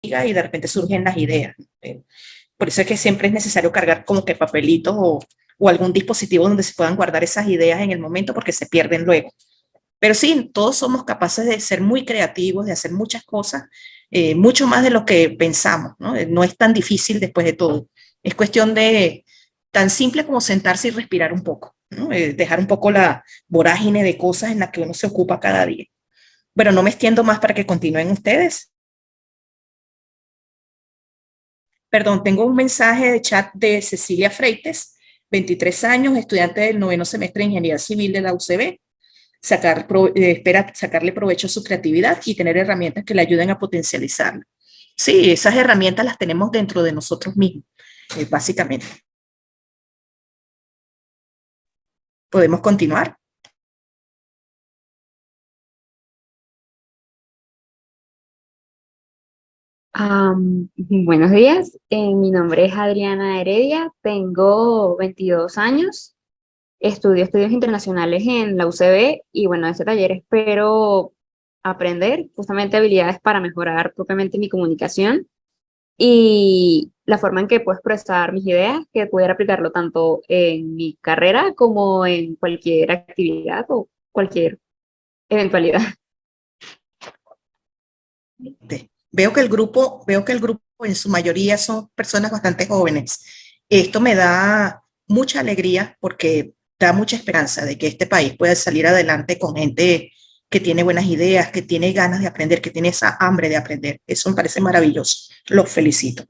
diga y de repente surgen las ideas. Por eso es que siempre es necesario cargar como que papelitos o algún dispositivo donde se puedan guardar esas ideas en el momento porque se pierden luego. Pero sí, todos somos capaces de ser muy creativos, de hacer muchas cosas, mucho más de lo que pensamos, ¿no? No es tan difícil después de todo. Es cuestión de tan simple como sentarse y respirar un poco, ¿no? Dejar un poco la vorágine de cosas en las que uno se ocupa cada día. Bueno, no me extiendo más para que continúen ustedes. Perdón, tengo un mensaje de chat de Cecilia Freites, 23 años, estudiante del noveno semestre de Ingeniería Civil de la UCB. Espera sacarle provecho a su creatividad y tener herramientas que le ayuden a potencializarla. Sí, esas herramientas las tenemos dentro de nosotros mismos, básicamente. ¿Podemos continuar? Buenos días, mi nombre es Adriana Heredia, tengo 22 años, estudio estudios internacionales en la UCB y bueno, en este taller espero aprender justamente habilidades para mejorar propiamente mi comunicación y la forma en que puedo expresar mis ideas, que pudiera aplicarlo tanto en mi carrera como en cualquier actividad o cualquier eventualidad. Veo que el grupo en su mayoría son personas bastante jóvenes. Esto me da mucha alegría porque da mucha esperanza de que este país pueda salir adelante con gente que tiene buenas ideas, que tiene ganas de aprender, que tiene esa hambre de aprender. Eso me parece maravilloso. Los felicito.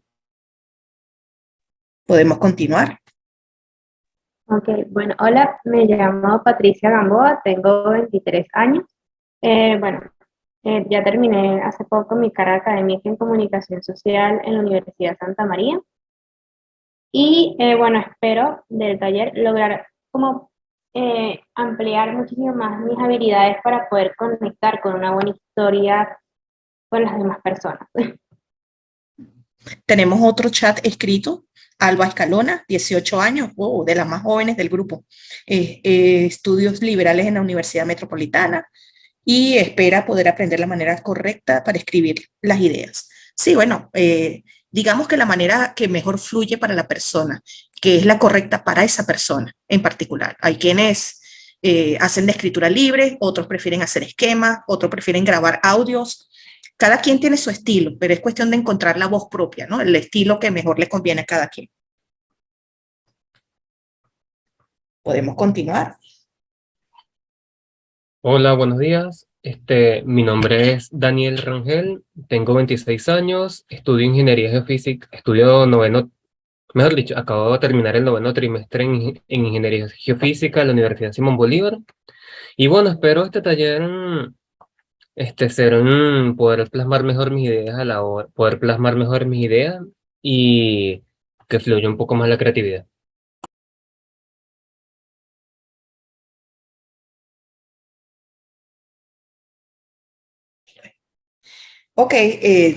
¿Podemos continuar? Ok, bueno, hola, me llamo Patricia Gamboa, tengo 23 años. Bueno, ya terminé hace poco mi carrera académica en comunicación social en la Universidad Santa María y bueno, espero del taller lograr como ampliar muchísimo más mis habilidades para poder conectar con una buena historia con las demás personas. Tenemos otro chat escrito, Alba Escalona, 18 años, wow, de las más jóvenes del grupo. Estudios liberales en la Universidad Metropolitana y espera poder aprender la manera correcta para escribir las ideas. Sí, bueno, digamos que la manera que mejor fluye para la persona, que es la correcta para esa persona en particular. Hay quienes hacen de escritura libre, otros prefieren hacer esquemas, otros prefieren grabar audios. Cada quien tiene su estilo, pero es cuestión de encontrar la voz propia, ¿no? El estilo que mejor le conviene a cada quien. ¿Podemos continuar? Hola, buenos días. Mi nombre es Daniel Rangel, tengo 26 años, estudio ingeniería geofísica, estudio noveno, mejor dicho, acabo de terminar el noveno trimestre en ingeniería geofísica en la Universidad Simón Bolívar. Y bueno, espero este taller, poder plasmar mejor mis ideas a la hora, poder plasmar mejor mis ideas y que fluya un poco más la creatividad. Ok,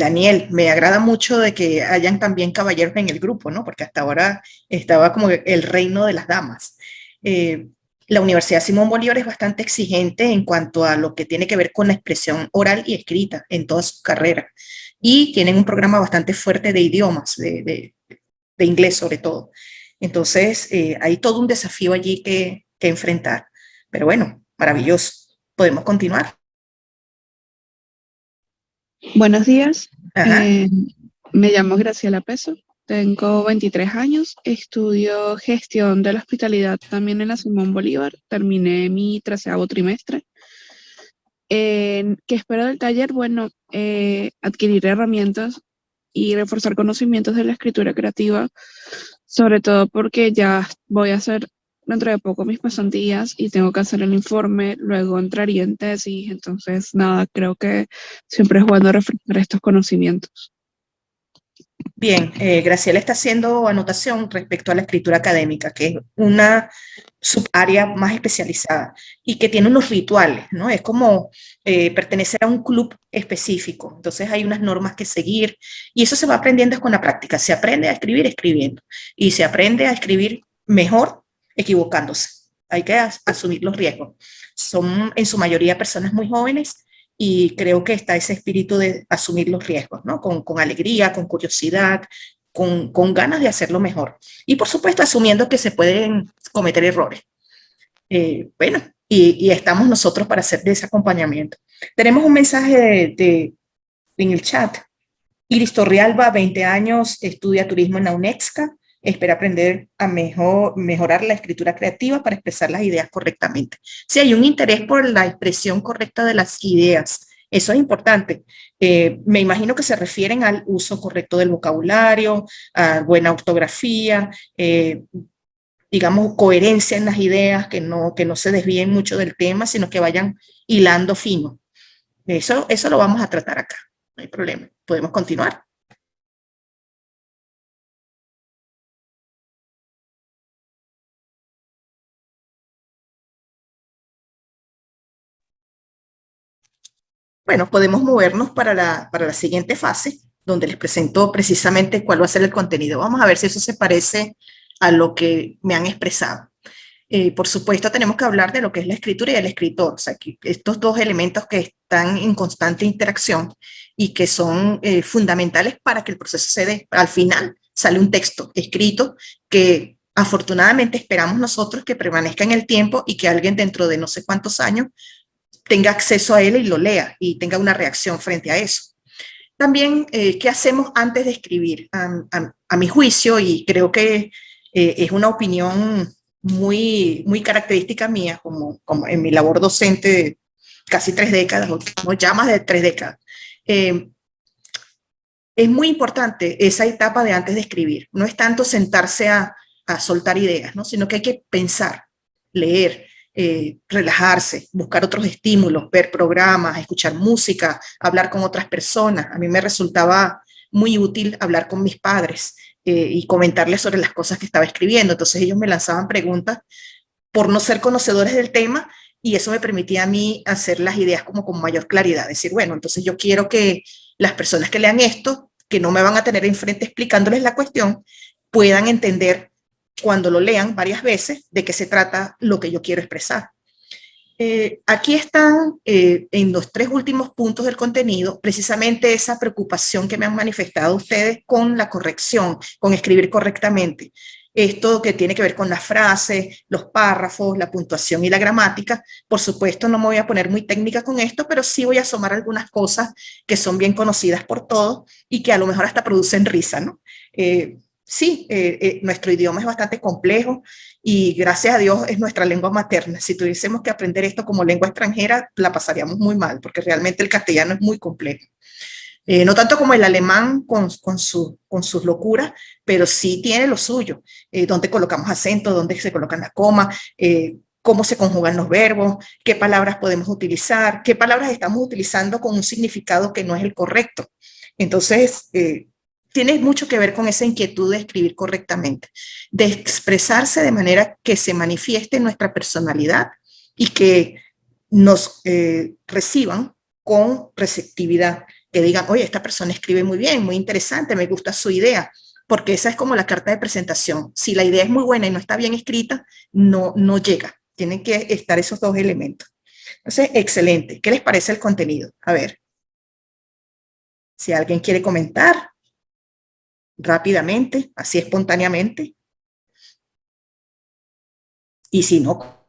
Daniel, me agrada mucho de que hayan también caballeros en el grupo, ¿no? Porque hasta ahora estaba como el reino de las damas. Eh, la Universidad Simón Bolívar es bastante exigente en cuanto a lo que tiene que ver con la expresión oral y escrita en toda su carrera. Y tienen un programa bastante fuerte de idiomas, de inglés sobre todo. Entonces, hay todo un desafío allí que enfrentar. Pero bueno, maravilloso. ¿Podemos continuar? Buenos días, Ajá. me llamo Graciela Peso, tengo 23 años, estudio gestión de la hospitalidad también en la Simón Bolívar, terminé mi 13º trimestre. ¿Qué espero del taller? Bueno, adquirir herramientas y reforzar conocimientos de la escritura creativa, sobre todo porque ya voy a hacer dentro de poco mis pasantías y tengo que hacer el informe, luego entraría en tesis, entonces nada, creo que siempre es bueno reforzar estos conocimientos. Bien, Graciela está haciendo anotación respecto a la escritura académica, que es una subárea más especializada y que tiene unos rituales, ¿no? Es como pertenecer a un club específico. Entonces hay unas normas que seguir y eso se va aprendiendo con la práctica. Se aprende a escribir escribiendo y se aprende a escribir mejor equivocándose. Hay que asumir los riesgos. Son en su mayoría personas muy jóvenes y creo que está ese espíritu de asumir los riesgos, ¿no? Con alegría, con curiosidad, con ganas de hacerlo mejor. Y por supuesto, asumiendo que se pueden cometer errores. Bueno, y estamos nosotros para hacer de ese acompañamiento. Tenemos un mensaje en el chat. Iris Torrealba, 20 años, estudia turismo en la UNEXCA, espera aprender a mejorar la escritura creativa para expresar las ideas correctamente. Si hay un interés por la expresión correcta de las ideas, eso es importante. Me imagino que se refieren al uso correcto del vocabulario, a buena ortografía, digamos, coherencia en las ideas, que no se desvíen mucho del tema, sino que vayan hilando fino. Eso lo vamos a tratar acá, no hay problema. ¿Podemos continuar? Bueno, podemos movernos para la siguiente fase, donde les presento precisamente cuál va a ser el contenido. Vamos a ver si eso se parece a lo que me han expresado. Por supuesto, tenemos que hablar de lo que es la escritura y el escritor, o sea, que estos dos elementos que están en constante interacción y que son fundamentales para que el proceso se dé. Al final sale un texto escrito que afortunadamente esperamos nosotros que permanezca en el tiempo y que alguien dentro de no sé cuántos años tenga acceso a él y lo lea y tenga una reacción frente a eso. También, ¿qué hacemos antes de escribir? A mi juicio, y creo que es una opinión muy característica mía, como en mi labor docente de casi 3 décadas, o ya más de 3 décadas. Es muy importante esa etapa de antes de escribir. No es tanto sentarse a soltar ideas, ¿no? Sino que hay que pensar, leer, relajarse, buscar otros estímulos, ver programas, escuchar música, hablar con otras personas. A mí me resultaba muy útil hablar con mis padres y comentarles sobre las cosas que estaba escribiendo. Entonces ellos me lanzaban preguntas por no ser conocedores del tema y eso me permitía a mí hacer las ideas como con mayor claridad. Decir, bueno, entonces yo quiero que las personas que lean esto, que no me van a tener enfrente explicándoles la cuestión, puedan entender cuando lo lean varias veces de qué se trata lo que yo quiero expresar. Aquí están en los 3 últimos puntos del contenido precisamente esa preocupación que me han manifestado ustedes con la corrección, con escribir correctamente. Esto que tiene que ver con las frases, los párrafos, la puntuación y la gramática. Por supuesto, no me voy a poner muy técnica con esto, pero sí voy a asomar algunas cosas que son bien conocidas por todos y que a lo mejor hasta producen risa, ¿no? Sí, nuestro idioma es bastante complejo y gracias a Dios es nuestra lengua materna. Si tuviésemos que aprender esto como lengua extranjera, la pasaríamos muy mal, porque realmente el castellano es muy complejo. No tanto como el alemán con sus locuras, pero sí tiene lo suyo. Dónde colocamos acento, dónde se colocan las comas, cómo se conjugan los verbos, qué palabras podemos utilizar, qué palabras estamos utilizando con un significado que no es el correcto. Entonces, tiene mucho que ver con esa inquietud de escribir correctamente, de expresarse de manera que se manifieste nuestra personalidad y que nos reciban con receptividad, que digan, oye, esta persona escribe muy bien, muy interesante, me gusta su idea, porque esa es como la carta de presentación. Si la idea es muy buena y no está bien escrita, no llega. Tienen que estar esos 2 elementos. Entonces, excelente. ¿Qué les parece el contenido? A ver, si alguien quiere comentar rápidamente, así espontáneamente. Y si no,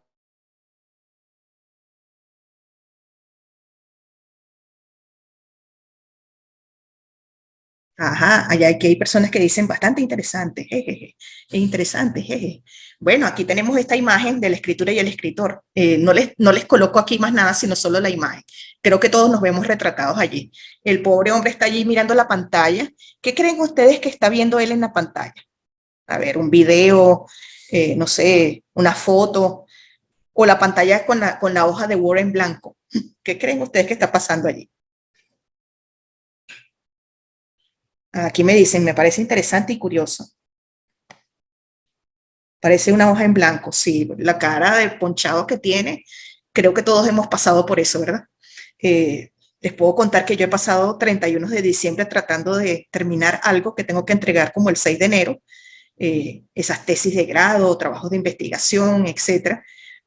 ajá, allá aquí hay personas que dicen bastante interesante, jejeje, es interesante, jeje. Bueno, aquí tenemos esta imagen de la escritura y el escritor. No les coloco aquí más nada, sino solo la imagen. Creo que todos nos vemos retratados allí. El pobre hombre está allí mirando la pantalla. ¿Qué creen ustedes que está viendo él en la pantalla? A ver, un video, no sé, una foto, o la pantalla con la hoja de Word en blanco. ¿Qué creen ustedes que está pasando allí? Aquí me dicen, me parece interesante y curioso. Parece una hoja en blanco, sí, la cara de ponchado que tiene, creo que todos hemos pasado por eso, ¿verdad? Les puedo contar que yo he pasado 31 de diciembre tratando de terminar algo que tengo que entregar como el 6 de enero, esas tesis de grado, trabajos de investigación, etcétera,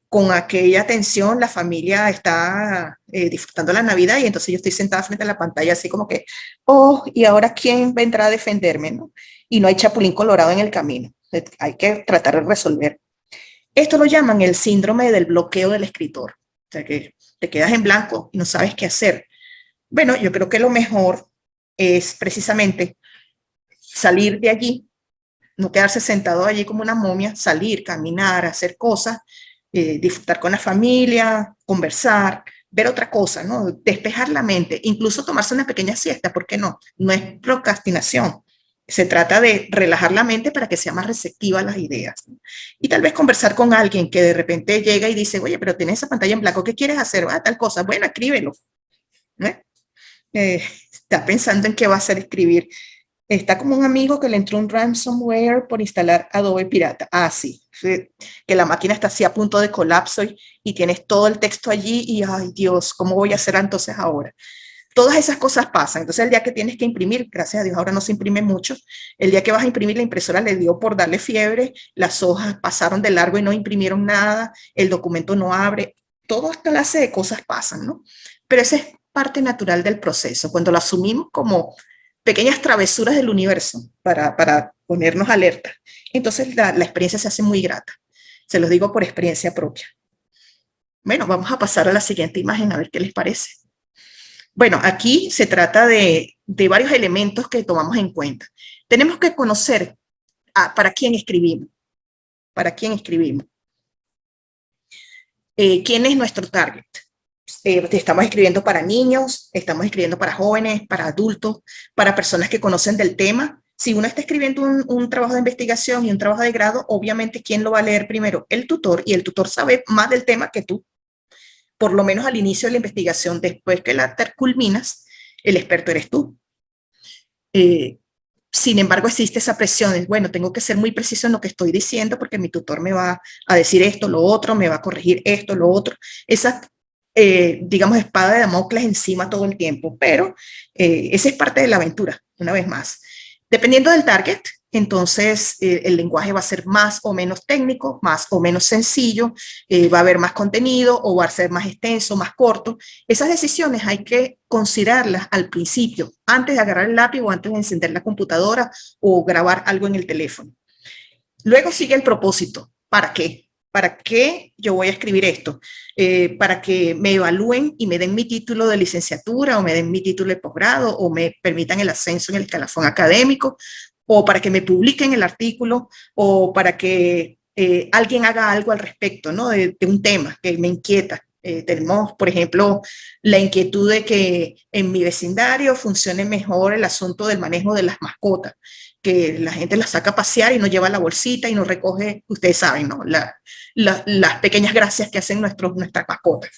con aquella tensión, la familia está disfrutando la Navidad y entonces yo estoy sentada frente a la pantalla así como que, oh, ¿y ahora quién vendrá a defenderme, no? Y no hay chapulín colorado en el camino. Hay que tratar de resolver. Esto lo llaman el síndrome del bloqueo del escritor. O sea, que te quedas en blanco y no sabes qué hacer. Bueno, yo creo que lo mejor es precisamente salir de allí, no quedarse sentado allí como una momia, salir, caminar, hacer cosas, disfrutar con la familia, conversar, ver otra cosa, ¿no? Despejar la mente, incluso tomarse una pequeña siesta, ¿por qué no? No es procrastinación. Se trata de relajar la mente para que sea más receptiva a las ideas, ¿no? Y tal vez conversar con alguien que de repente llega y dice, oye, pero tienes esa pantalla en blanco, ¿qué quieres hacer? Ah, tal cosa. Bueno, escríbelo, ¿no? Está pensando en qué va a hacer escribir. Está como un amigo que le entró un ransomware por instalar Adobe Pirata. Ah, sí, que la máquina está así a punto de colapso y tienes todo el texto allí y, ay Dios, ¿cómo voy a hacer entonces ahora? Todas esas cosas pasan. Entonces el día que tienes que imprimir, gracias a Dios ahora no se imprime mucho, el día que vas a imprimir la impresora le dio por darle fiebre, las hojas pasaron de largo y no imprimieron nada, el documento no abre, toda clase de cosas pasan, ¿no? Pero esa es parte natural del proceso, cuando lo asumimos como pequeñas travesuras del universo para ponernos alerta. Entonces la experiencia se hace muy grata. Se los digo por experiencia propia. Bueno, vamos a pasar a la siguiente imagen a ver qué les parece. Bueno, aquí se trata de varios elementos que tomamos en cuenta. Tenemos que conocer para quién escribimos. ¿Para quién escribimos? ¿Quién es nuestro target? Estamos escribiendo para niños, estamos escribiendo para jóvenes, para adultos, para personas que conocen del tema. Si uno está escribiendo un trabajo de investigación y un trabajo de grado, obviamente, ¿quién lo va a leer primero? El tutor, y el tutor sabe más del tema que tú, por lo menos al inicio de la investigación. Después que la culminas, el experto eres tú. Sin embargo, existe esa presión de, bueno, tengo que ser muy preciso en lo que estoy diciendo porque mi tutor me va a decir esto, lo otro, me va a corregir esto, lo otro. Esa, digamos, espada de Damocles encima todo el tiempo, pero esa es parte de la aventura, una vez más. Dependiendo del target, entonces el lenguaje va a ser más o menos técnico, más o menos sencillo, va a haber más contenido o va a ser más extenso, más corto. Esas decisiones hay que considerarlas al principio, antes de agarrar el lápiz o antes de encender la computadora o grabar algo en el teléfono. Luego sigue el propósito. ¿Para qué? ¿Para qué yo voy a escribir esto? Para que me evalúen y me den mi título de licenciatura o me den mi título de posgrado o me permitan el ascenso en el escalafón académico, o para que me publiquen el artículo, o para que alguien haga algo al respecto, ¿no? de un tema que me inquieta. Tenemos, por ejemplo, la inquietud de que en mi vecindario funcione mejor el asunto del manejo de las mascotas, que la gente las saca a pasear y no lleva la bolsita y no recoge, ustedes saben, ¿no? Las pequeñas gracias que hacen nuestras mascotas.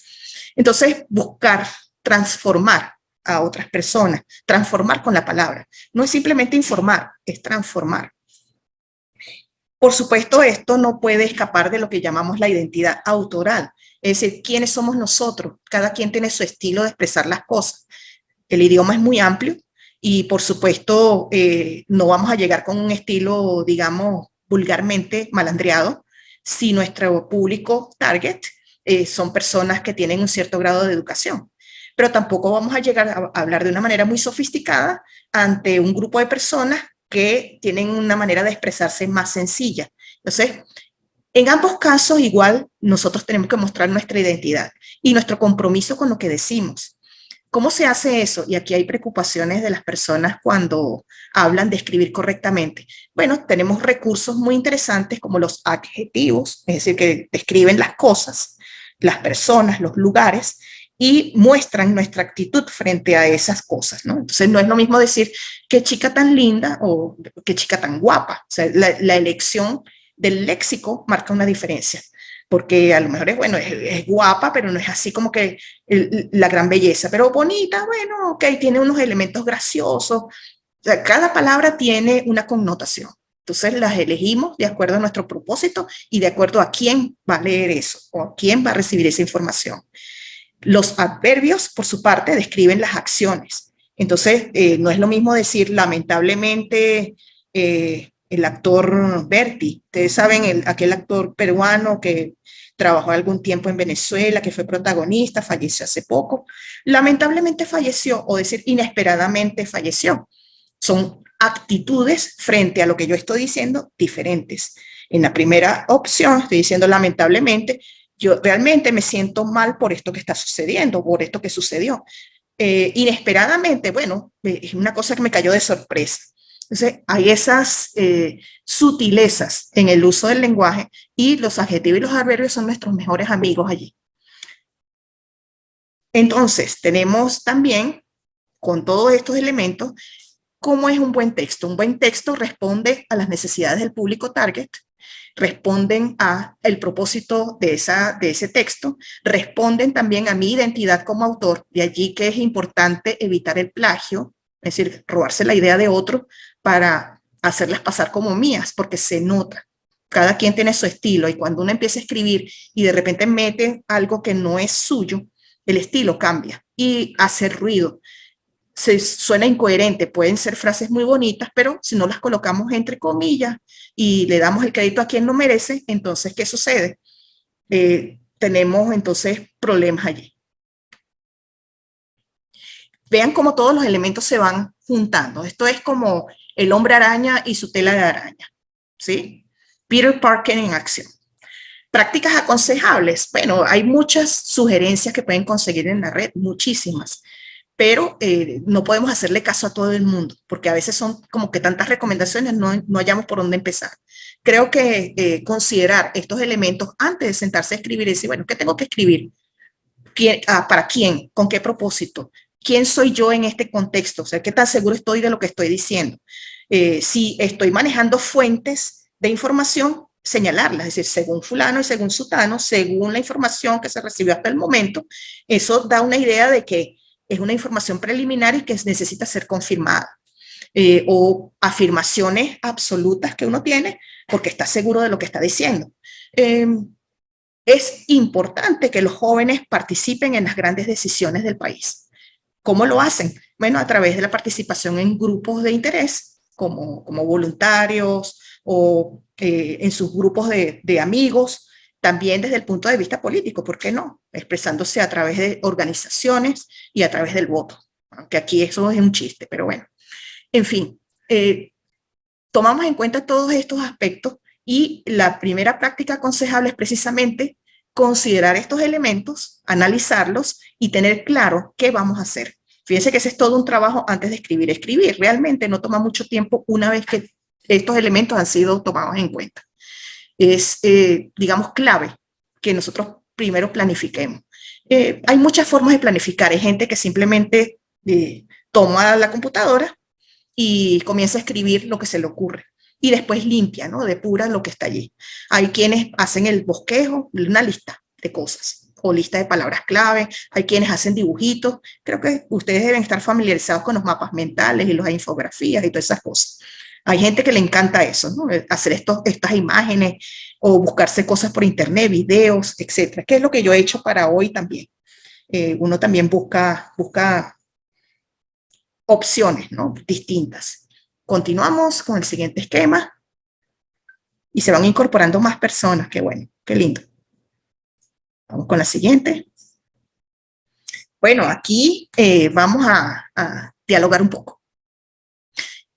Entonces, buscar transformar a otras personas, transformar con la palabra. No es simplemente informar, es transformar. Por supuesto, esto no puede escapar de lo que llamamos la identidad autoral, es decir, quiénes somos nosotros. Cada quien tiene su estilo de expresar las cosas. El idioma es muy amplio y, por supuesto, no vamos a llegar con un estilo, digamos, vulgarmente malandreado, si nuestro público target son personas que tienen un cierto grado de educación. Pero tampoco vamos a llegar a hablar de una manera muy sofisticada ante un grupo de personas que tienen una manera de expresarse más sencilla. Entonces, en ambos casos, igual, nosotros tenemos que mostrar nuestra identidad y nuestro compromiso con lo que decimos. ¿Cómo se hace eso? Y aquí hay preocupaciones de las personas cuando hablan de escribir correctamente. Bueno, tenemos recursos muy interesantes como los adjetivos, es decir, que describen las cosas, las personas, los lugares, y muestran nuestra actitud frente a esas cosas, ¿no? Entonces no es lo mismo decir qué chica tan linda o qué chica tan guapa. O sea, la elección del léxico marca una diferencia, porque a lo mejor es, bueno, es guapa, pero no es así como que la gran belleza, pero bonita, bueno, ok, tiene unos elementos graciosos. O sea, cada palabra tiene una connotación. Entonces las elegimos de acuerdo a nuestro propósito y de acuerdo a quién va a leer eso o a quién va a recibir esa información. Los adverbios, por su parte, describen las acciones. Entonces, no es lo mismo decir lamentablemente el actor Berti. Ustedes saben, aquel actor peruano que trabajó algún tiempo en Venezuela, que fue protagonista, falleció hace poco. Lamentablemente falleció, o decir, inesperadamente falleció. Son actitudes frente a lo que yo estoy diciendo diferentes. En la primera opción estoy diciendo lamentablemente, yo realmente me siento mal por esto que está sucediendo, por esto que sucedió. Inesperadamente, bueno, es una cosa que me cayó de sorpresa. Entonces, hay esas sutilezas en el uso del lenguaje y los adjetivos y los adverbios son nuestros mejores amigos allí. Entonces, tenemos también, con todos estos elementos, cómo es un buen texto. Un buen texto responde a las necesidades del público target, responden a el propósito de ese texto, responden también a mi identidad como autor, de allí que es importante evitar el plagio, es decir, robarse la idea de otro para hacerlas pasar como mías, porque se nota. Cada quien tiene su estilo y cuando uno empieza a escribir y de repente mete algo que no es suyo, el estilo cambia y hace ruido. Suena incoherente, pueden ser frases muy bonitas, pero si no las colocamos entre comillas y le damos el crédito a quien lo merece, entonces, ¿qué sucede? Tenemos entonces problemas allí. Vean cómo todos los elementos se van juntando. Esto es como el hombre araña y su tela de araña, ¿sí? Peter Parker en acción. Prácticas aconsejables. Bueno, hay muchas sugerencias que pueden conseguir en la red, muchísimas, pero no podemos hacerle caso a todo el mundo, porque a veces son como que tantas recomendaciones, no hallamos por dónde empezar. Creo que considerar estos elementos antes de sentarse a escribir y decir, bueno, ¿qué tengo que escribir? ¿Para quién? ¿Con qué propósito? ¿Quién soy yo en este contexto? O sea, ¿qué tan seguro estoy de lo que estoy diciendo? Si estoy manejando fuentes de información, señalarlas, es decir, según fulano y según sutano, según la información que se recibió hasta el momento, eso da una idea de que es una información preliminar y que necesita ser confirmada. O afirmaciones absolutas que uno tiene porque está seguro de lo que está diciendo. Es importante que los jóvenes participen en las grandes decisiones del país. ¿Cómo lo hacen? Bueno, a través de la participación en grupos de interés, como voluntarios o en sus grupos de amigos, también desde el punto de vista político, ¿por qué no? Expresándose a través de organizaciones y a través del voto, aunque aquí eso es un chiste, pero bueno. En fin, tomamos en cuenta todos estos aspectos y la primera práctica aconsejable es precisamente considerar estos elementos, analizarlos y tener claro qué vamos a hacer. Fíjense que ese es todo un trabajo antes de escribir. Escribir realmente no toma mucho tiempo una vez que estos elementos han sido tomados en cuenta. Es, digamos, clave que nosotros primero planifiquemos. Hay muchas formas de planificar. Hay gente que simplemente toma la computadora y comienza a escribir lo que se le ocurre y después limpia, ¿no? Depura lo que está allí. Hay quienes hacen el bosquejo, una lista de cosas o lista de palabras clave, hay quienes hacen dibujitos. Creo que ustedes deben estar familiarizados con los mapas mentales y las infografías y todas esas cosas. Hay gente que le encanta eso, ¿no? Hacer estas imágenes o buscarse cosas por internet, videos, etcétera, que es lo que yo he hecho para hoy también. Uno también busca opciones, ¿no? Distintas. Continuamos con el siguiente esquema y se van incorporando más personas. Qué bueno, qué lindo. Vamos con la siguiente. Bueno, aquí vamos a dialogar un poco.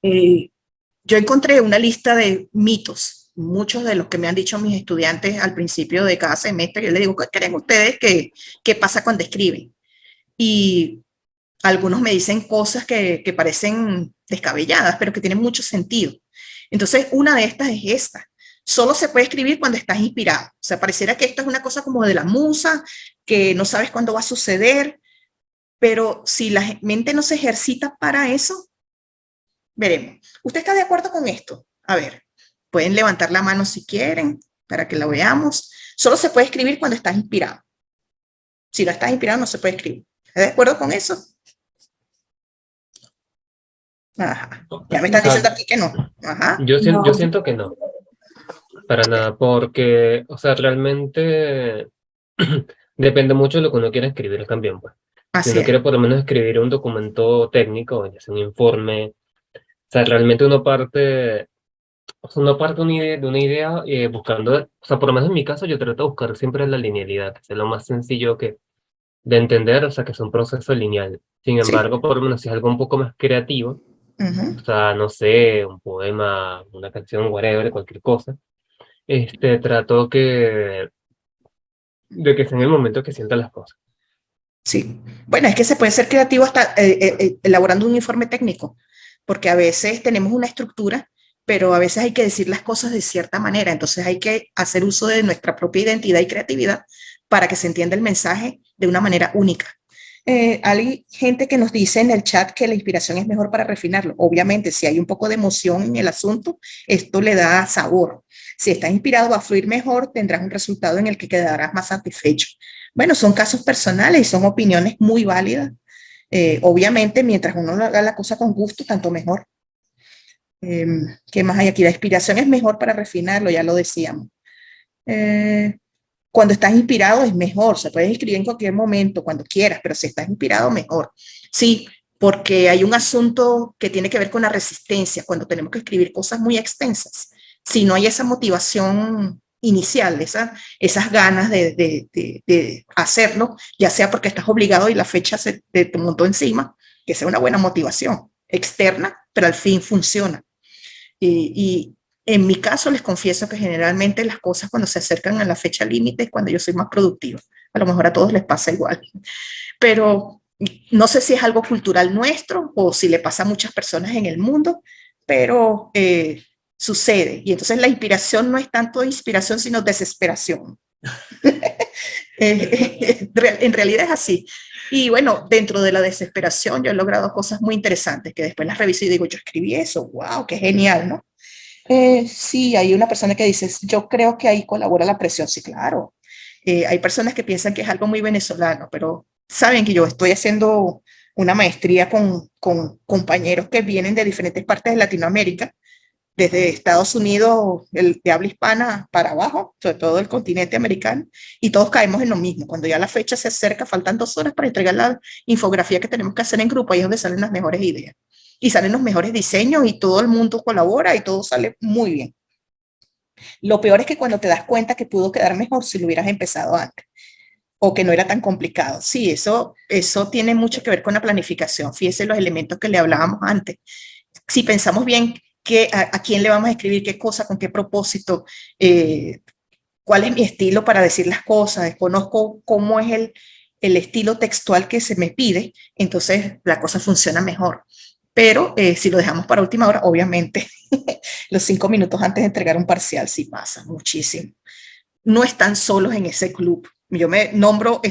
Yo encontré una lista de mitos, muchos de los que me han dicho mis estudiantes al principio de cada semestre. Yo les digo, ¿qué creen ustedes qué pasa cuando escriben? Y algunos me dicen cosas que parecen descabelladas, pero que tienen mucho sentido. Entonces, una de estas es esta. Solo se puede escribir cuando estás inspirado. O sea, pareciera que esto es una cosa como de la musa, que no sabes cuándo va a suceder, pero si la mente no se ejercita para eso, veremos. ¿Usted está de acuerdo con esto? A ver, pueden levantar la mano si quieren, para que la veamos. Solo se puede escribir cuando estás inspirado. Si no estás inspirado, no se puede escribir. ¿Está de acuerdo con eso? Ajá. Ya me están diciendo aquí que no. Ajá. Yo siento que no, para nada, porque, o sea, realmente depende mucho de lo que uno quiera escribir también, pues. Si Así uno es. quiere por lo menos escribir un documento técnico, ya sea un informe, o sea, realmente uno parte, o sea, no parte de una idea buscando, o sea, por lo menos en mi caso yo trato de buscar siempre la linealidad, que es lo más sencillo de entender, o sea, que es un proceso lineal. Sin Sí. embargo, por lo menos si es algo un poco más creativo, Ujú. o sea, no sé, un poema, una canción, whatever, cualquier cosa, trato de que sea en el momento que sienta las cosas. Sí, bueno, es que se puede ser creativo hasta elaborando un informe técnico, porque a veces tenemos una estructura, pero a veces hay que decir las cosas de cierta manera, entonces hay que hacer uso de nuestra propia identidad y creatividad para que se entienda el mensaje de una manera única. Hay gente que nos dice en el chat que la inspiración es mejor para refinarlo. Obviamente, si hay un poco de emoción en el asunto, esto le da sabor. Si estás inspirado, va a fluir mejor, tendrás un resultado en el que quedarás más satisfecho. Bueno, son casos personales y son opiniones muy válidas. Obviamente, mientras uno haga la cosa con gusto, tanto mejor. Eh, ¿Qué más hay aquí? La inspiración es mejor para refinarlo, ya lo decíamos. Eh, Cuando estás inspirado es mejor, se puede escribir en cualquier momento, cuando quieras, pero si estás inspirado, mejor. Sí, porque hay un asunto que tiene que ver con la resistencia, cuando tenemos que escribir cosas muy extensas. Si no hay esa motivación inicial, esas ganas de hacerlo, ya sea porque estás obligado y la fecha se te montó encima, que sea una buena motivación externa, pero al fin funciona. Y en mi caso les confieso que generalmente las cosas cuando se acercan a la fecha límite es cuando yo soy más productiva. A lo mejor a todos les pasa igual, pero no sé si es algo cultural nuestro o si le pasa a muchas personas en el mundo, pero sucede. Y entonces la inspiración no es tanto inspiración, sino desesperación. En realidad es así. Y bueno, dentro de la desesperación yo he logrado cosas muy interesantes que después las reviso y digo, yo escribí eso, wow, qué genial, ¿no? Sí, hay una persona que dice, yo creo que ahí colabora la presión, sí, claro. Hay personas que piensan que es algo muy venezolano, pero saben que yo estoy haciendo una maestría con compañeros que vienen de diferentes partes de Latinoamérica, desde Estados Unidos, de habla hispana para abajo, sobre todo el continente americano, y todos caemos en lo mismo. Cuando ya la fecha se acerca, faltan 2 horas para entregar la infografía que tenemos que hacer en grupo, ahí es donde salen las mejores ideas. Y salen los mejores diseños y todo el mundo colabora y todo sale muy bien. Lo peor es que cuando te das cuenta que pudo quedar mejor si lo hubieras empezado antes o que no era tan complicado. Sí, eso tiene mucho que ver con la planificación. Fíjese los elementos que le hablábamos antes. Si pensamos bien a quién le vamos a escribir qué cosa, con qué propósito, eh, cuál es mi estilo para decir las cosas, conozco cómo es el estilo textual que se me pide, entonces la cosa funciona mejor. Pero si lo dejamos para última hora, obviamente, los 5 minutos antes de entregar un parcial sí pasa muchísimo. No están solos en ese club. Yo me nombro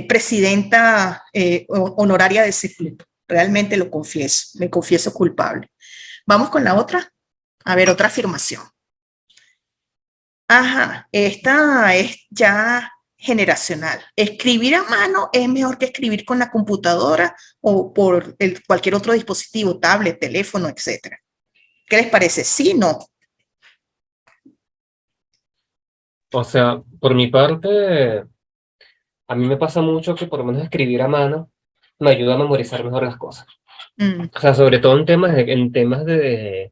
presidenta honoraria de ese club. Realmente lo confieso, me confieso culpable. Vamos con la otra. A ver, otra afirmación. Ajá, esta es ya generacional. Escribir a mano es mejor que escribir con la computadora o por cualquier otro dispositivo, tablet, teléfono, etcétera. ¿Qué les parece? Sí, no. O sea, por mi parte, a mí me pasa mucho que por lo menos escribir a mano me ayuda a memorizar mejor las cosas. Mm, O sea, sobre todo en temas de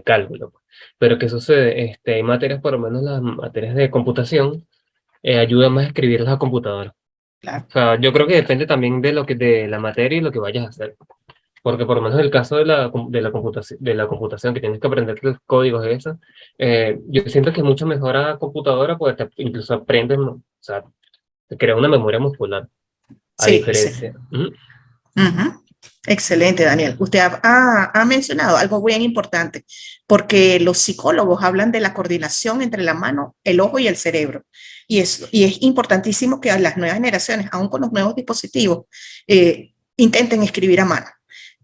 cálculo, pues. Pero ¿qué sucede? Hay materias, por lo menos las materias de computación, ayuda más a escribirlas a computadora. claro, O sea, yo creo que depende también de la materia y lo que vayas a hacer. Porque por lo menos en el caso de la computación, que tienes que aprender los códigos de eso, yo siento que es mucho mejor a computadora porque incluso aprendes, o sea, te crea una memoria muscular, a sí, sí. diferencia. Ujú. Ujú. Excelente, Daniel. Usted ha mencionado algo bien importante, porque los psicólogos hablan de la coordinación entre la mano, el ojo y el cerebro. Y es importantísimo que a las nuevas generaciones, aún con los nuevos dispositivos, intenten escribir a mano,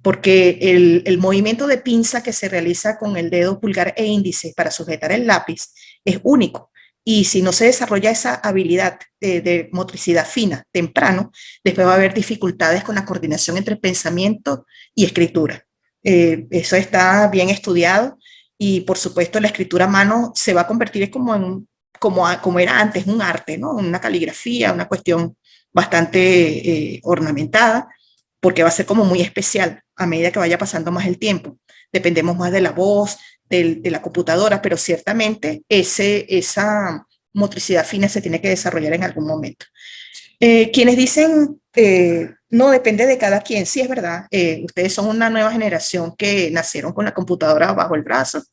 porque el movimiento de pinza que se realiza con el dedo pulgar e índice para sujetar el lápiz es único. Y si no se desarrolla esa habilidad de motricidad fina temprano, después va a haber dificultades con la coordinación entre pensamiento y escritura. Eso está bien estudiado y por supuesto la escritura a mano se va a convertir como era antes, un arte, ¿no? Una caligrafía, una cuestión bastante ornamentada, porque va a ser como muy especial. a medida que vaya pasando más el tiempo. Dependemos más de la voz, de la computadora, pero ciertamente esa motricidad fina se tiene que desarrollar en algún momento. Quienes dicen, no, depende de cada quien, sí es verdad, ustedes son una nueva generación que nacieron con la computadora bajo el brazo,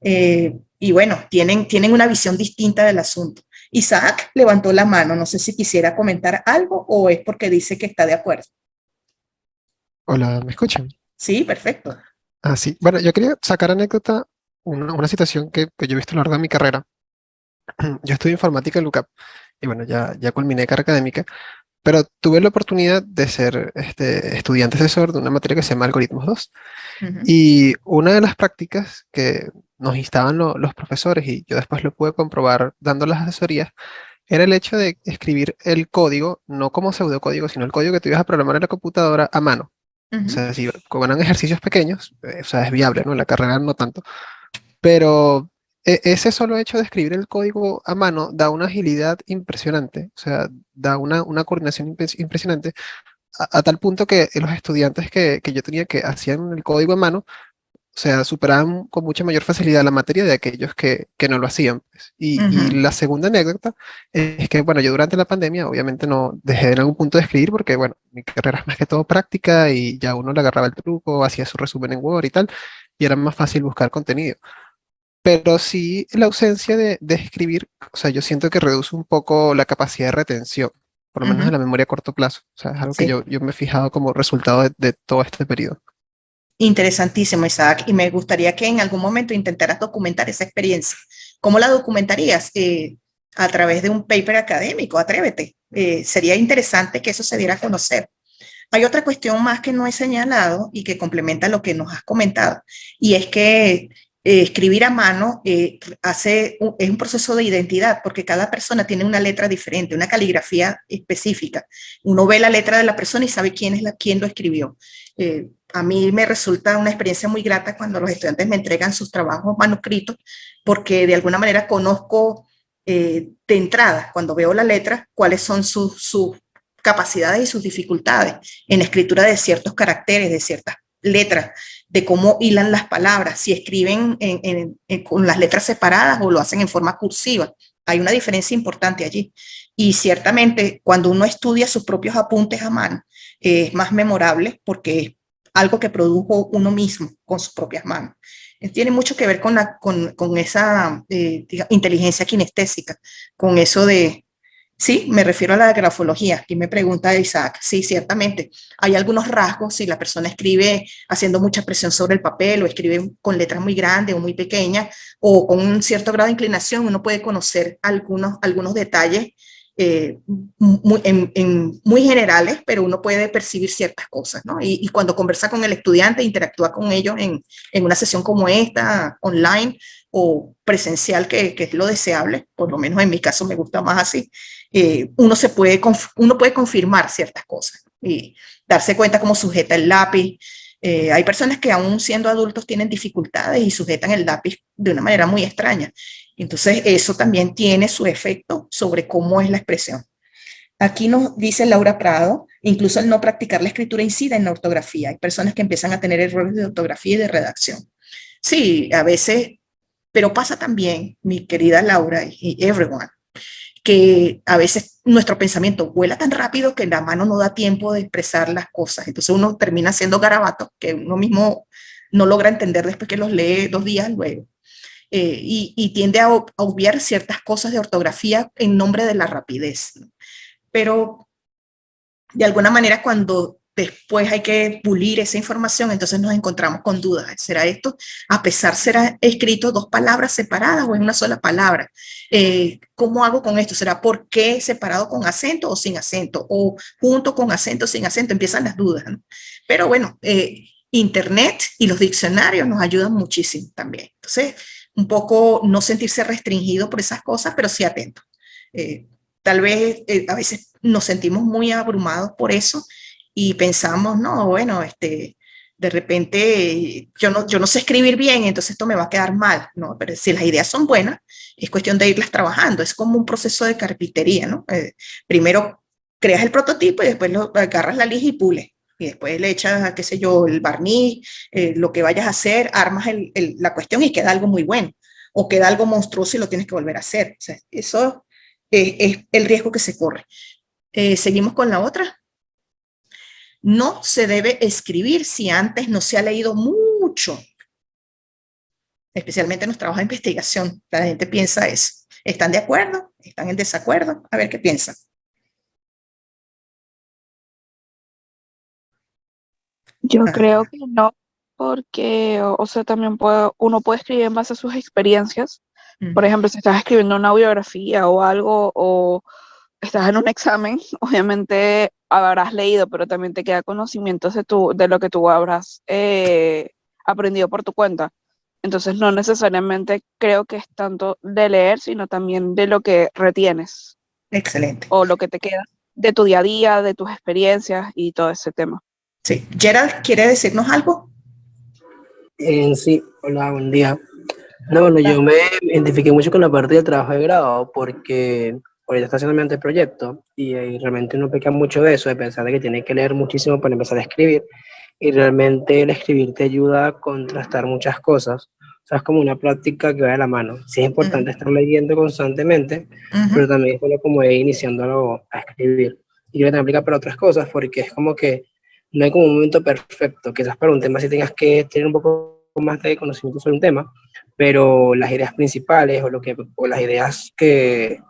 y bueno, tienen una visión distinta del asunto. Isaac levantó la mano, no sé si quisiera comentar algo o es porque dice que está de acuerdo. Hola, ¿me escuchan? Sí, perfecto. Ah, sí. Bueno, yo quería sacar anécdota, una situación que yo he visto a lo largo de mi carrera. Yo estudio informática en LUCAP y bueno, ya culminé carrera académica, pero tuve la oportunidad de ser estudiante asesor de una materia que se llama Algoritmos 2. Ujú, Y una de las prácticas que nos instaban los profesores, y yo después lo pude comprobar dando las asesorías, era el hecho de escribir el código, no como pseudocódigo, sino el código que tú ibas a programar en la computadora a mano. O ujú, sea, si como eran ejercicios pequeños, o sea, es viable, ¿no? En la carrera no tanto. Pero ese solo hecho de escribir el código a mano da una agilidad impresionante, o sea, da una coordinación impresionante, a tal punto que los estudiantes que yo tenía que hacían el código a mano, o sea, superaban con mucha mayor facilidad la materia de aquellos que no lo hacían, pues. Y ujú, la segunda anécdota es que, bueno, yo durante la pandemia obviamente no dejé en algún punto de escribir porque, bueno, mi carrera es más que todo práctica y ya uno le agarraba el truco, hacía su resumen en Word y tal, y era más fácil buscar contenido. Pero sí, la ausencia de escribir, o sea, yo siento que reduce un poco la capacidad de retención, por lo menos ujú. en la memoria a corto plazo. O sea, es algo que Sí. yo me he fijado como resultado de todo este periodo. Interesantísimo, Isaac, y me gustaría que en algún momento intentaras documentar esa experiencia. ¿Cómo la documentarías? A través de un paper académico, atrévete. Sería interesante que eso se diera a conocer. Hay otra cuestión más que no he señalado y que complementa lo que nos has comentado, y es que escribir a mano es un proceso de identidad, porque cada persona tiene una letra diferente, una caligrafía específica. Uno ve la letra de la persona y sabe quién lo escribió. A mí me resulta una experiencia muy grata cuando los estudiantes me entregan sus trabajos manuscritos, porque de alguna manera conozco de entrada, cuando veo la letra, cuáles son sus capacidades y sus dificultades en la escritura de ciertos caracteres, de ciertas letras, de cómo hilan las palabras, si escriben con las letras separadas o lo hacen en forma cursiva. Hay una diferencia importante allí. Y ciertamente, cuando uno estudia sus propios apuntes a mano, es más memorable porque es algo que produjo uno mismo con sus propias manos. Tiene mucho que ver con esa inteligencia kinestésica, con eso de, sí, me refiero a la grafología. Aquí me pregunta Isaac. Sí, ciertamente. Hay algunos rasgos, si la persona escribe haciendo mucha presión sobre el papel o escribe con letras muy grandes o muy pequeñas o con un cierto grado de inclinación, uno puede conocer algunos detalles muy generales, pero uno puede percibir ciertas cosas, ¿no? Y cuando conversa con el estudiante, interactúa con ellos en una sesión como esta, online o presencial, que es lo deseable, por lo menos en mi caso me gusta más así, uno puede confirmar ciertas cosas y darse cuenta cómo sujeta el lápiz. Hay personas que aún siendo adultos tienen dificultades y sujetan el lápiz de una manera muy extraña. Entonces eso también tiene su efecto sobre cómo es la expresión. Aquí nos dice Laura Prado, incluso el no practicar la escritura incide en la ortografía. Hay personas que empiezan a tener errores de ortografía y de redacción. Sí, a veces, pero pasa también, mi querida Laura y everyone, que a veces nuestro pensamiento vuela tan rápido que la mano no da tiempo de expresar las cosas. Entonces uno termina haciendo garabatos que uno mismo no logra entender después que los lee 2 días luego. Y tiende a obviar ciertas cosas de ortografía en nombre de la rapidez. Pero de alguna manera cuando después hay que pulir esa información, entonces nos encontramos con dudas. ¿Será esto? A pesar, ¿será escrito 2 palabras separadas o en una sola palabra? ¿Cómo hago con esto? ¿Será por qué separado con acento o sin acento? ¿O junto con acento o sin acento? Empiezan las dudas, ¿no? Pero bueno, Internet y los diccionarios nos ayudan muchísimo también. Entonces, un poco no sentirse restringido por esas cosas, pero sí atento. Eh, Tal vez a veces nos sentimos muy abrumados por eso y pensamos, no, bueno, de repente yo no sé escribir bien, entonces esto me va a quedar mal, ¿no? Pero si las ideas son buenas, es cuestión de irlas trabajando, es como un proceso de carpintería, ¿no? Primero creas el prototipo y después lo agarras la lija y pules. y después le echas, qué sé yo, el barniz, lo que vayas a hacer, armas la cuestión y queda algo muy bueno, o queda algo monstruoso y lo tienes que volver a hacer. O sea, eso es el riesgo que se corre. Seguimos con la otra. No se debe escribir si antes no se ha leído mucho, especialmente en los trabajos de investigación. La gente piensa eso. ¿Están de acuerdo? ¿Están en desacuerdo? A ver qué piensan. Yo Ah, creo que no, porque, o sea, también uno puede escribir en base a sus experiencias. Por ejemplo, si estás escribiendo una biografía o algo, o estás en un examen, obviamente habrás leído, pero también te queda conocimientos de lo que tú habrás aprendido por tu cuenta. Entonces, no necesariamente creo que es tanto de leer, sino también de lo que retienes excelente. o lo que te queda de tu día a día, de tus experiencias y todo ese tema. Sí. Gerald, ¿quiere decirnos algo? Sí, hola, buen día. No, bueno, yo me identifiqué mucho con la parte del trabajo de grado porque ahorita está haciendo mi anteproyecto y realmente uno peca mucho de eso, de pensar de que tiene que leer muchísimo para empezar a escribir y realmente el escribir te ayuda a contrastar muchas cosas. O sea, es como una práctica que va de la mano. Sí es importante estar leyendo constantemente, pero también es bueno como ir iniciándolo a escribir. Y yo también aplica para otras cosas porque es como que no hay como un momento perfecto. Quizás para un tema sí tengas que tener un poco más de conocimiento sobre un tema, pero las ideas principales o las ideas que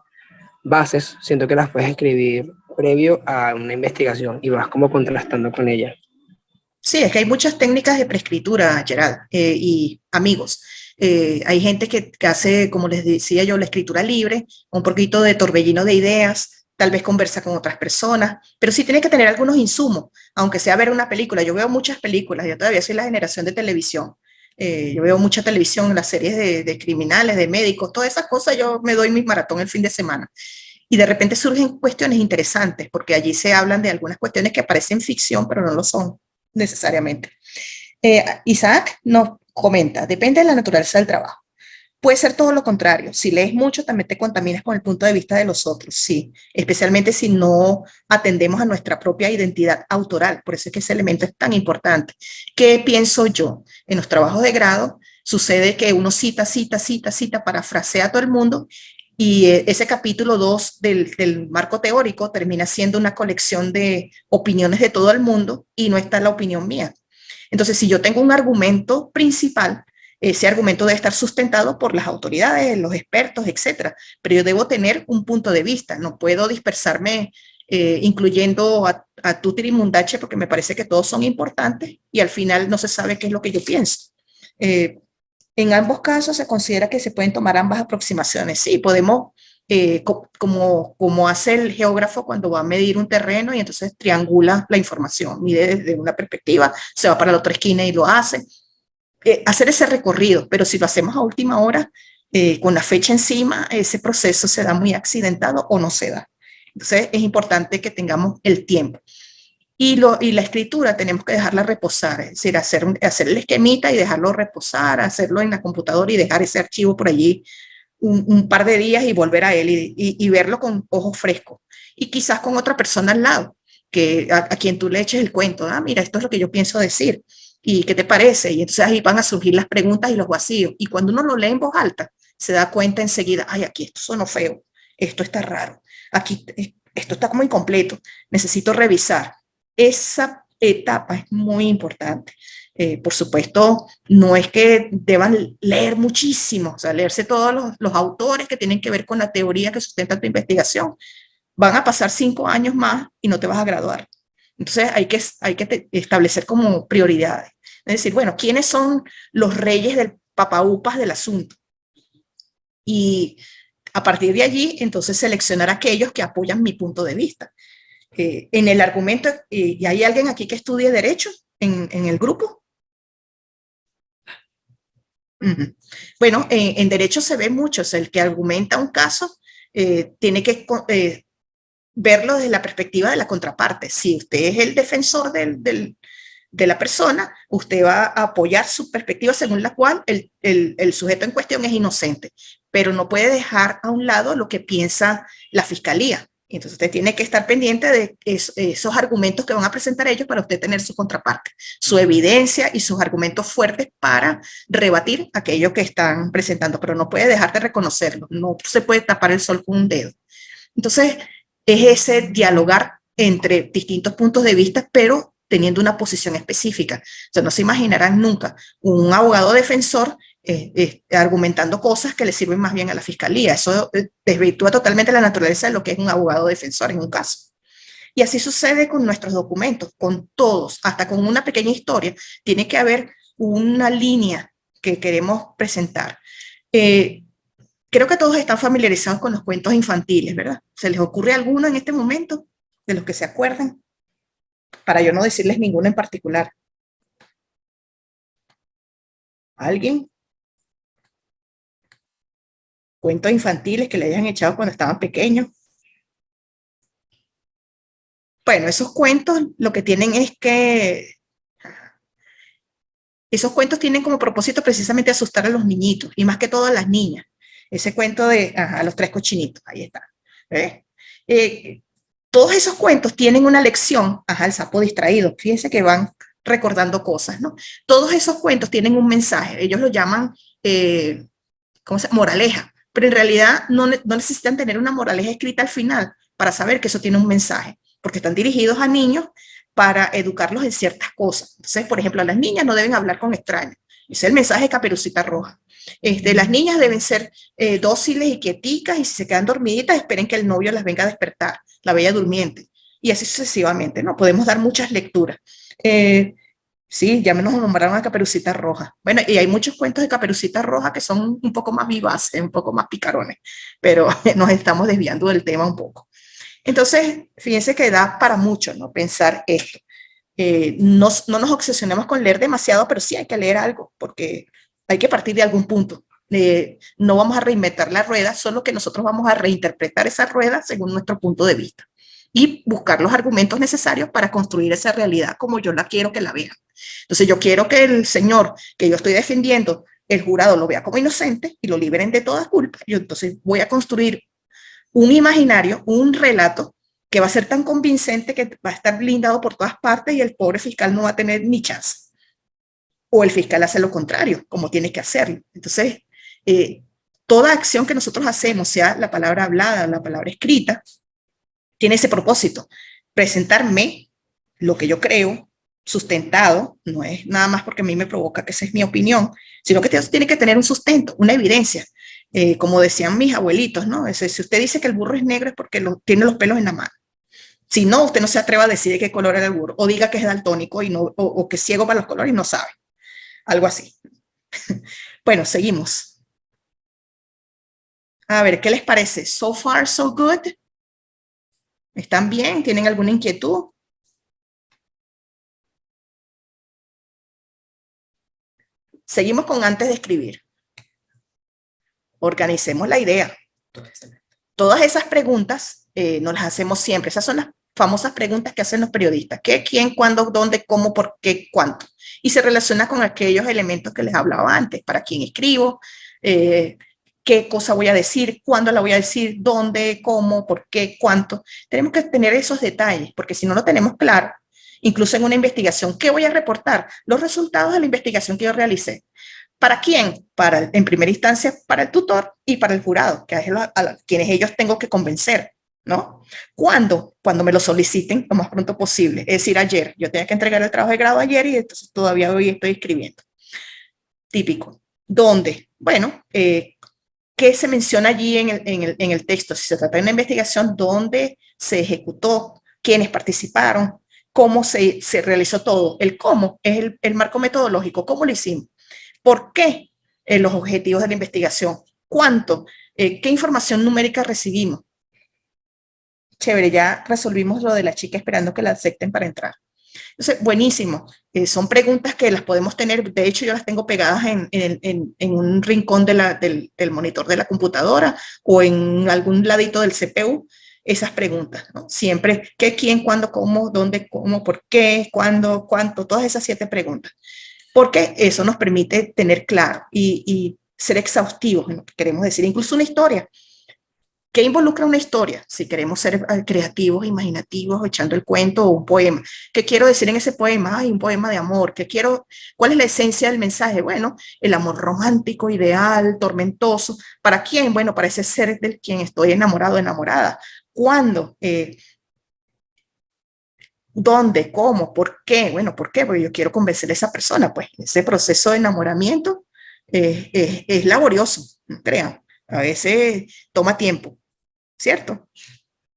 bases, siento que las puedes escribir previo a una investigación y vas como contrastando con ella. Sí, es que hay muchas técnicas de preescritura, Gerald, y amigos. Hay gente que hace, como les decía yo, la escritura libre, un poquito de torbellino de ideas, tal vez conversa con otras personas, pero sí tiene que tener algunos insumos, aunque sea ver una película. Yo veo muchas películas, yo todavía soy la generación de televisión. Yo veo mucha televisión, las series de criminales, de médicos, todas esas cosas, yo me doy mis maratón el fin de semana. Y de repente surgen cuestiones interesantes, porque allí se hablan de algunas cuestiones que parecen ficción, pero no lo son necesariamente. Isaac nos comenta, depende de la naturaleza del trabajo. Puede ser todo lo contrario. Si lees mucho, también te contaminas con el punto de vista de los otros, sí, especialmente si no atendemos a nuestra propia identidad autoral. Por eso es que ese elemento es tan importante. ¿Qué pienso yo? En los trabajos de grado sucede que uno cita, parafrasea a todo el mundo y ese capítulo 2 del marco teórico termina siendo una colección de opiniones de todo el mundo y no está la opinión mía. Entonces, si yo tengo un argumento principal, ese argumento debe estar sustentado por las autoridades, los expertos, etcétera. Pero yo debo tener un punto de vista, no puedo dispersarme incluyendo a Tutirimundache porque me parece que todos son importantes y al final no se sabe qué es lo que yo pienso. En ambos casos se considera que se pueden tomar ambas aproximaciones. Sí, podemos, como hace el geógrafo cuando va a medir un terreno y entonces triangula la información, mide desde una perspectiva, se va para la otra esquina y lo hace. Hacer ese recorrido, pero si lo hacemos a última hora, con la fecha encima, ese proceso se da muy accidentado o no se da. Entonces es importante que tengamos el tiempo. Y la escritura tenemos que dejarla reposar, es decir, hacer el esquemita y dejarlo reposar, hacerlo en la computadora y dejar ese archivo por allí un par de días y volver a él y verlo con ojos frescos. Y quizás con otra persona al lado, a quien tú le eches el cuento, mira, esto es lo que yo pienso decir, ¿y qué te parece? Y entonces ahí van a surgir las preguntas y los vacíos. Y cuando uno lo lee en voz alta, se da cuenta enseguida, ay, aquí esto sonó feo, esto está raro, aquí esto está como incompleto, necesito revisar. Esa etapa es muy importante. Por supuesto, no es que deban leer muchísimo, o sea, leerse todos los autores que tienen que ver con la teoría que sustenta tu investigación. Van a pasar 5 años más y no te vas a graduar. Entonces hay que establecer como prioridades. Es decir, bueno, ¿quiénes son los reyes del papaupas del asunto? Y a partir de allí, entonces seleccionar aquellos que apoyan mi punto de vista. En el argumento, ¿y hay alguien aquí que estudie Derecho en el grupo? Bueno, en Derecho se ve mucho, o sea, el que argumenta un caso tiene que verlo desde la perspectiva de la contraparte. Si usted es el defensor de la persona, usted va a apoyar su perspectiva según la cual el sujeto en cuestión es inocente, pero no puede dejar a un lado lo que piensa la fiscalía. Y entonces usted tiene que estar pendiente de esos argumentos que van a presentar ellos para usted tener su contraparte, su evidencia y sus argumentos fuertes para rebatir aquello que están presentando, pero no puede dejar de reconocerlo, no se puede tapar el sol con un dedo. Entonces, es ese dialogar entre distintos puntos de vista, pero teniendo una posición específica. O sea, no se imaginarán nunca un abogado defensor argumentando cosas que le sirven más bien a la fiscalía. Eso desvirtúa totalmente la naturaleza de lo que es un abogado defensor en un caso. Y así sucede con nuestros documentos, con todos, hasta con una pequeña historia. Tiene que haber una línea que queremos presentar. Creo que todos están familiarizados con los cuentos infantiles, ¿verdad? ¿Se les ocurre alguno en este momento de los que se acuerdan? Para yo no decirles ninguno en particular. ¿Alguien? Cuentos infantiles que le hayan echado cuando estaban pequeños. Bueno, esos cuentos lo que tienen es que esos cuentos tienen como propósito precisamente asustar a los niñitos y más que todo a las niñas. Ese cuento de los tres cochinitos, ahí está. Todos esos cuentos tienen una lección, el sapo distraído, fíjense que van recordando cosas, ¿no? Todos esos cuentos tienen un mensaje, ellos lo llaman, ¿cómo se llama? Moraleja, pero en realidad no necesitan tener una moraleja escrita al final para saber que eso tiene un mensaje, porque están dirigidos a niños para educarlos en ciertas cosas. Entonces, por ejemplo, a las niñas no deben hablar con extraños. Ese es el mensaje de Caperucita Roja. Las niñas deben ser dóciles y quieticas y si se quedan dormiditas, esperen que el novio las venga a despertar, la bella durmiente. Y así sucesivamente, ¿no? Podemos dar muchas lecturas. Sí, ya nos nombraron a Caperucita Roja. Bueno, y hay muchos cuentos de Caperucita Roja que son un poco más vivaces, un poco más picarones, pero nos estamos desviando del tema un poco. Entonces, fíjense que da para mucho, ¿no? Pensar esto. No nos obsesionemos con leer demasiado, pero sí hay que leer algo, porque hay que partir de algún punto. No vamos a reinventar la rueda, solo que nosotros vamos a reinterpretar esa rueda según nuestro punto de vista y buscar los argumentos necesarios para construir esa realidad como yo la quiero que la vean. Entonces yo quiero que el señor que yo estoy defendiendo, el jurado lo vea como inocente y lo liberen de toda culpa. Yo entonces voy a construir un imaginario, un relato que va a ser tan convincente que va a estar blindado por todas partes y el pobre fiscal no va a tener ni chance. O el fiscal hace lo contrario, como tiene que hacerlo. Entonces, toda acción que nosotros hacemos, sea la palabra hablada o la palabra escrita, tiene ese propósito, presentarme lo que yo creo, sustentado, no es nada más porque a mí me provoca que esa es mi opinión, sino que tiene que tener un sustento, una evidencia. Como decían mis abuelitos, ¿no? Si usted dice que el burro es negro es porque tiene los pelos en la mano. Si no, usted no se atreva a decir de qué color era el burro, o diga que es daltónico y no, o que es ciego para los colores y no sabe. Algo así. Bueno, seguimos. A ver, ¿qué les parece? So far, so good. ¿Están bien? ¿Tienen alguna inquietud? Seguimos con antes de escribir. Organicemos la idea. Todas esas preguntas nos las hacemos siempre. Esas son las famosas preguntas que hacen los periodistas. ¿Qué, quién, cuándo, dónde, cómo, por qué, cuánto? Y se relaciona con aquellos elementos que les hablaba antes. ¿Para quién escribo? ¿Qué cosa voy a decir? ¿Cuándo la voy a decir? ¿Dónde? ¿Cómo? ¿Por qué? ¿Cuánto? Tenemos que tener esos detalles, porque si no lo tenemos claro, incluso en una investigación, ¿qué voy a reportar? Los resultados de la investigación que yo realicé. ¿Para quién? En primera instancia, para el tutor y para el jurado, que es a quienes ellos tengo que convencer, ¿no? ¿Cuándo? Cuando me lo soliciten lo más pronto posible. Es decir, ayer. Yo tenía que entregar el trabajo de grado ayer y entonces todavía hoy estoy escribiendo. Típico. ¿Dónde? Bueno, ¿qué se menciona allí en el texto? Si se trata de una investigación, ¿dónde se ejecutó? ¿Quiénes participaron? ¿Cómo se realizó todo? El cómo es el marco metodológico. ¿Cómo lo hicimos? ¿Por qué los objetivos de la investigación? ¿Cuánto? ¿Qué información numérica recibimos? Chévere, ya resolvimos lo de la chica esperando que la acepten para entrar. Entonces, buenísimo. Son preguntas que las podemos tener, de hecho yo las tengo pegadas en un rincón del monitor de la computadora o en algún ladito del CPU, esas preguntas, ¿no? Siempre, ¿qué, quién, cuándo, cómo, dónde, cómo, por qué, cuándo, cuánto, todas esas 7 preguntas. Porque eso nos permite tener claro y ser exhaustivos en lo que queremos decir, incluso una historia. ¿Qué involucra una historia? Si queremos ser creativos, imaginativos, echando el cuento o un poema. ¿Qué quiero decir en ese poema? Ay, un poema de amor. ¿Cuál es la esencia del mensaje? Bueno, el amor romántico, ideal, tormentoso. ¿Para quién? Bueno, para ese ser del quien estoy enamorado, enamorada. ¿Cuándo? ¿Dónde? ¿Cómo? ¿Por qué? Bueno, ¿por qué? Porque yo quiero convencer a esa persona. Pues ese proceso de enamoramiento es laborioso, no crean. A veces toma tiempo, ¿cierto?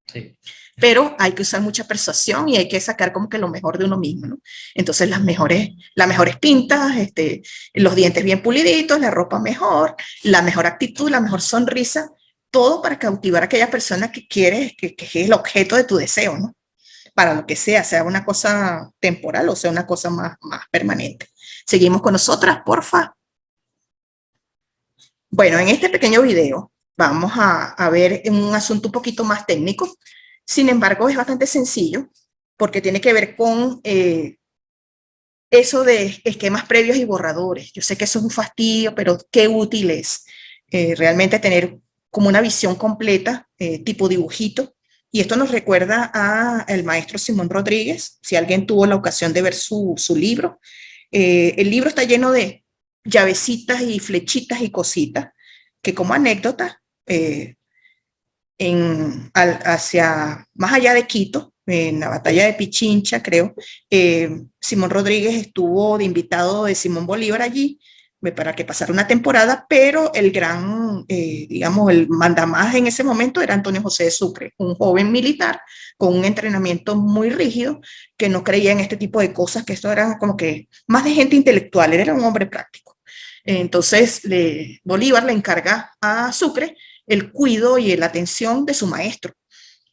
Sí. Pero hay que usar mucha persuasión y hay que sacar como que lo mejor de uno mismo, ¿no? Entonces las mejores pintas, los dientes bien puliditos, la ropa mejor, la mejor actitud, la mejor sonrisa, todo para cautivar a aquella persona que quieres, que es el objeto de tu deseo, ¿no? Para lo que sea una cosa temporal o sea una cosa más permanente. Seguimos con nosotras, porfa. Bueno, en este pequeño video vamos a ver un asunto un poquito más técnico. Sin embargo, es bastante sencillo porque tiene que ver con eso de esquemas previos y borradores. Yo sé que eso es un fastidio, pero qué útil es realmente tener como una visión completa, tipo dibujito. Y esto nos recuerda al maestro Simón Rodríguez, si alguien tuvo la ocasión de ver su libro. El libro está lleno de llavecitas y flechitas y cositas, que como anécdota, hacia más allá de Quito, en la batalla de Pichincha, creo, Simón Rodríguez estuvo de invitado de Simón Bolívar allí para que pasara una temporada, pero el gran, digamos, el mandamás en ese momento era Antonio José de Sucre, un joven militar con un entrenamiento muy rígido que no creía en este tipo de cosas, que esto era como que más de gente intelectual, él era un hombre práctico. Entonces, Bolívar le encarga a Sucre el cuidado y la atención de su maestro.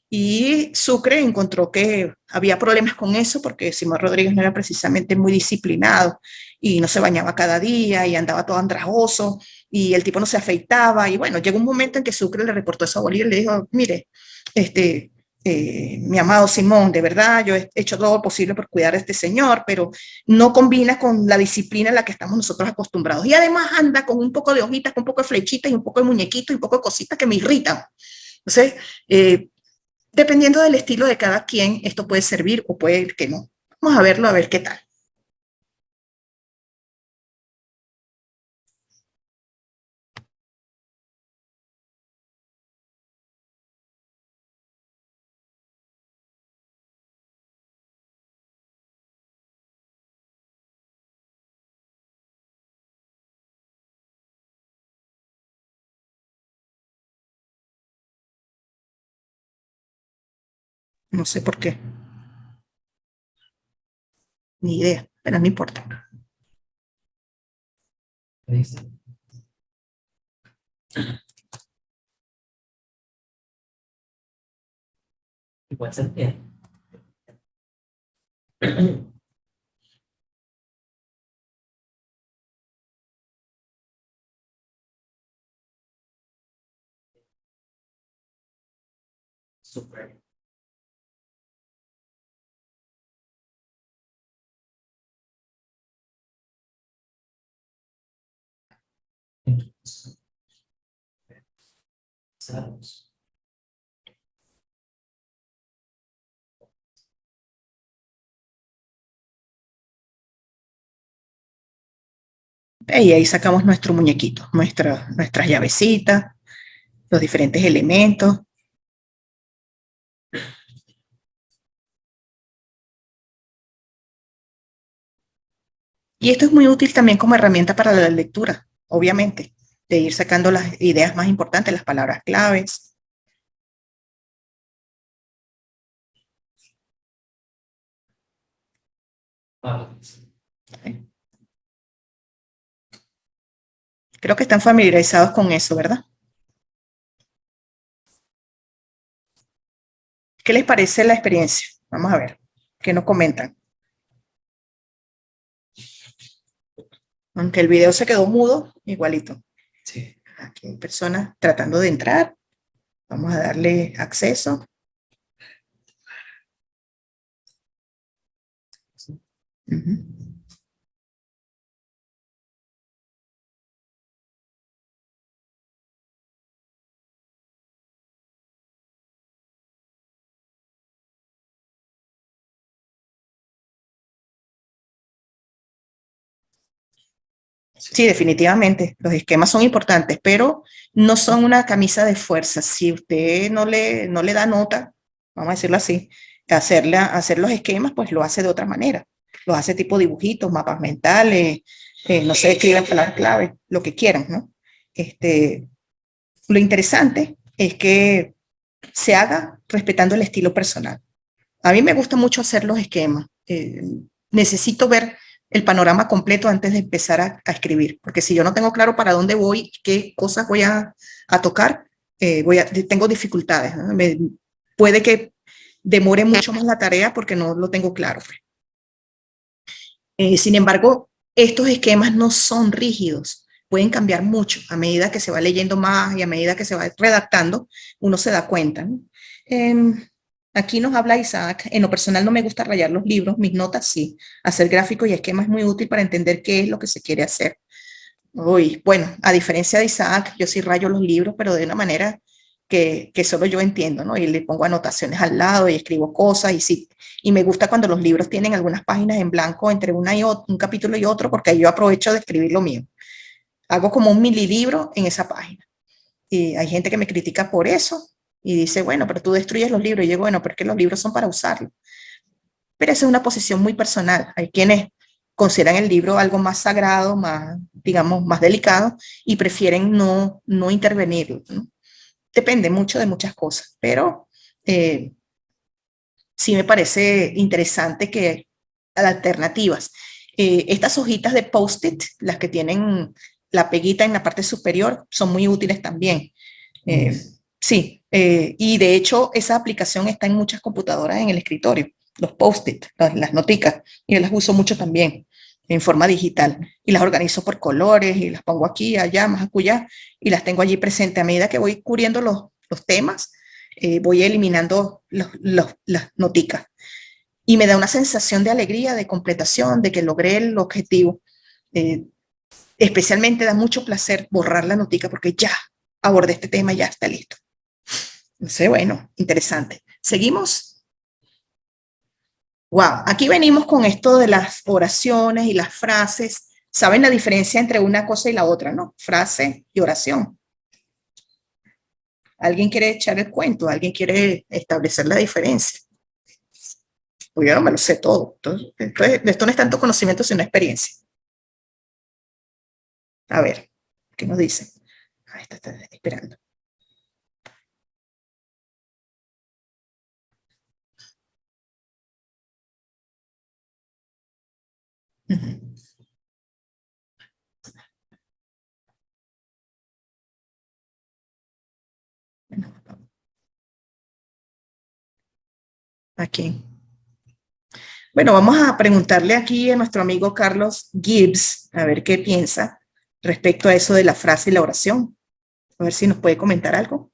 Y Sucre encontró que había problemas con eso porque Simón Rodríguez no era precisamente muy disciplinado y no se bañaba cada día y andaba todo andrajoso y el tipo no se afeitaba. Y bueno, llegó un momento en que Sucre le reportó eso a Bolívar y le dijo, mire, mi amado Simón, de verdad, yo he hecho todo lo posible por cuidar a este señor, pero no combina con la disciplina en la que estamos nosotros acostumbrados. Y además anda con un poco de hojitas, con un poco de flechitas y un poco de muñequitos y un poco de cositas que me irritan. Entonces, dependiendo del estilo de cada quien, esto puede servir o puede que no. Vamos a verlo, a ver qué tal. No sé por qué, ni idea, pero no importa. Igual se entiende. Super. ¿Sabes? Y ahí sacamos nuestro muñequito, nuestras llavecitas, los diferentes elementos. Y esto es muy útil también como herramienta para la lectura, obviamente, de ir sacando las ideas más importantes, las palabras claves. Creo que están familiarizados con eso, ¿verdad? ¿Qué les parece la experiencia? Vamos a ver, ¿qué nos comentan? Aunque el video se quedó mudo, igualito. Sí. Aquí hay personas tratando de entrar. Vamos a darle acceso. Ujú. Sí, definitivamente. Los esquemas son importantes, pero no son una camisa de fuerza. Si usted no le da nota, vamos a decirlo así, hacer los esquemas, pues lo hace de otra manera. Los hace tipo dibujitos, mapas mentales, no sé, escriben palabras clave, lo que quieran, ¿no? Lo interesante es que se haga respetando el estilo personal. A mí me gusta mucho hacer los esquemas. Necesito ver el panorama completo antes de empezar a escribir, porque si yo no tengo claro para dónde voy, qué cosas voy a tocar, tengo dificultades, ¿no? Puede que demore mucho más la tarea porque no lo tengo claro. Sin embargo, estos esquemas no son rígidos, pueden cambiar mucho a medida que se va leyendo más y a medida que se va redactando, uno se da cuenta, ¿no? Aquí nos habla Isaac. En lo personal no me gusta rayar los libros, mis notas sí. Hacer gráficos y esquemas es muy útil para entender qué es lo que se quiere hacer. Uy, bueno, a diferencia de Isaac, yo sí rayo los libros, pero de una manera que solo yo entiendo, ¿no? Y le pongo anotaciones al lado y escribo cosas y sí. Y me gusta cuando los libros tienen algunas páginas en blanco entre un capítulo y otro, porque ahí yo aprovecho de escribir lo mío. Hago como un mini libro en esa página. Y hay gente que me critica por eso y dice, bueno, pero tú destruyes los libros. Y yo digo, bueno, pero es que los libros son para usarlos. Pero esa es una posición muy personal. Hay quienes consideran el libro algo más sagrado, más, digamos, más delicado y prefieren no intervenir, ¿no? Depende mucho de muchas cosas, pero sí me parece interesante que alternativas. Estas hojitas de post-it, las que tienen la peguita en la parte superior, son muy útiles también. Sí, y de hecho esa aplicación está en muchas computadoras en el escritorio, los post-it, las noticas, y yo las uso mucho también en forma digital, y las organizo por colores, y las pongo aquí, allá, más acullá, y las tengo allí presente. A medida que voy cubriendo los temas, voy eliminando las noticas, y me da una sensación de alegría, de completación, de que logré el objetivo. Especialmente da mucho placer borrar la notica porque ya abordé este tema, ya está listo. Entonces, bueno, interesante. ¿Seguimos? Wow, aquí venimos con esto de las oraciones y las frases. ¿Saben la diferencia entre una cosa y la otra, no? Frase y oración. ¿Alguien quiere echar el cuento? ¿Alguien quiere establecer la diferencia? Pues yo no me lo sé todo. Entonces, esto no es tanto conocimiento, sino experiencia. A ver, ¿qué nos dicen? Ahí está esperando. Aquí. Bueno, vamos a preguntarle aquí a nuestro amigo Carlos Gibbs, a ver qué piensa respecto a eso de la frase y la oración. A ver si nos puede comentar algo.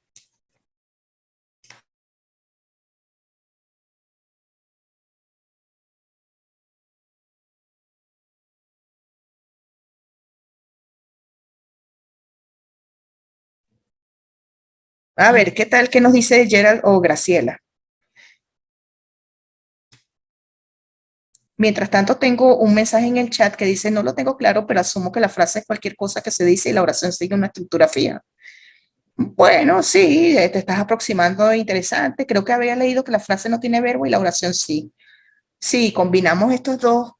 A ver, ¿qué tal? ¿Qué nos dice Gerald o Graciela? Mientras tanto, tengo un mensaje en el chat que dice, no lo tengo claro, pero asumo que la frase es cualquier cosa que se dice y la oración sigue una estructura fija. Bueno, sí, te estás aproximando interesante. Creo que había leído que la frase no tiene verbo y la oración sí. Sí, combinamos estos dos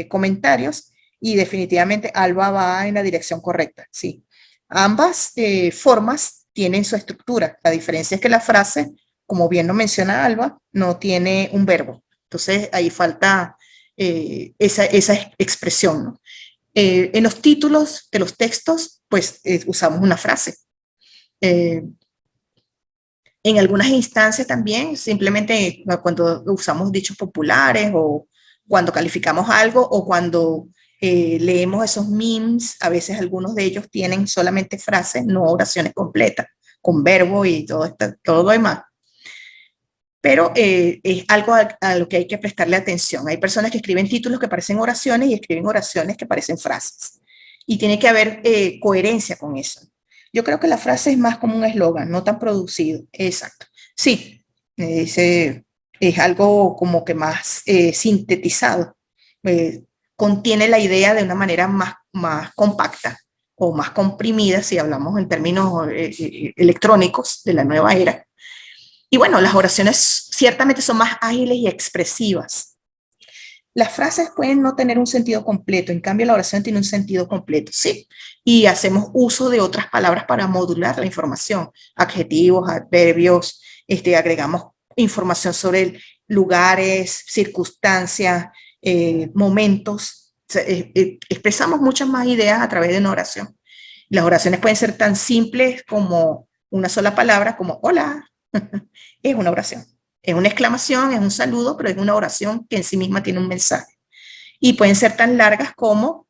comentarios y definitivamente Alba va en la dirección correcta, sí. Ambas formas tienen su estructura. La diferencia es que la frase, como bien lo menciona Alba, no tiene un verbo. Entonces ahí falta esa expresión, ¿no? En los títulos de los textos, pues usamos una frase. En algunas instancias también, simplemente cuando usamos dichos populares o cuando calificamos algo o cuando leemos esos memes, a veces algunos de ellos tienen solamente frases, no oraciones completas, con verbo y todo lo demás. Pero es algo a lo que hay que prestarle atención. Hay personas que escriben títulos que parecen oraciones y escriben oraciones que parecen frases. Y tiene que haber coherencia con eso. Yo creo que la frase es más como un eslogan, no tan producido. Exacto. Sí, es algo como que más sintetizado. Contiene la idea de una manera más compacta o más comprimida, si hablamos en términos electrónicos de la nueva era. Y bueno, las oraciones ciertamente son más ágiles y expresivas. Las frases pueden no tener un sentido completo, en cambio la oración tiene un sentido completo, ¿sí? Y hacemos uso de otras palabras para modular la información, adjetivos, adverbios, agregamos información sobre lugares, circunstancias, momentos, expresamos muchas más ideas a través de una oración. Las oraciones pueden ser tan simples como una sola palabra, como hola, es una oración. Es una exclamación, es un saludo, pero es una oración que en sí misma tiene un mensaje. Y pueden ser tan largas como,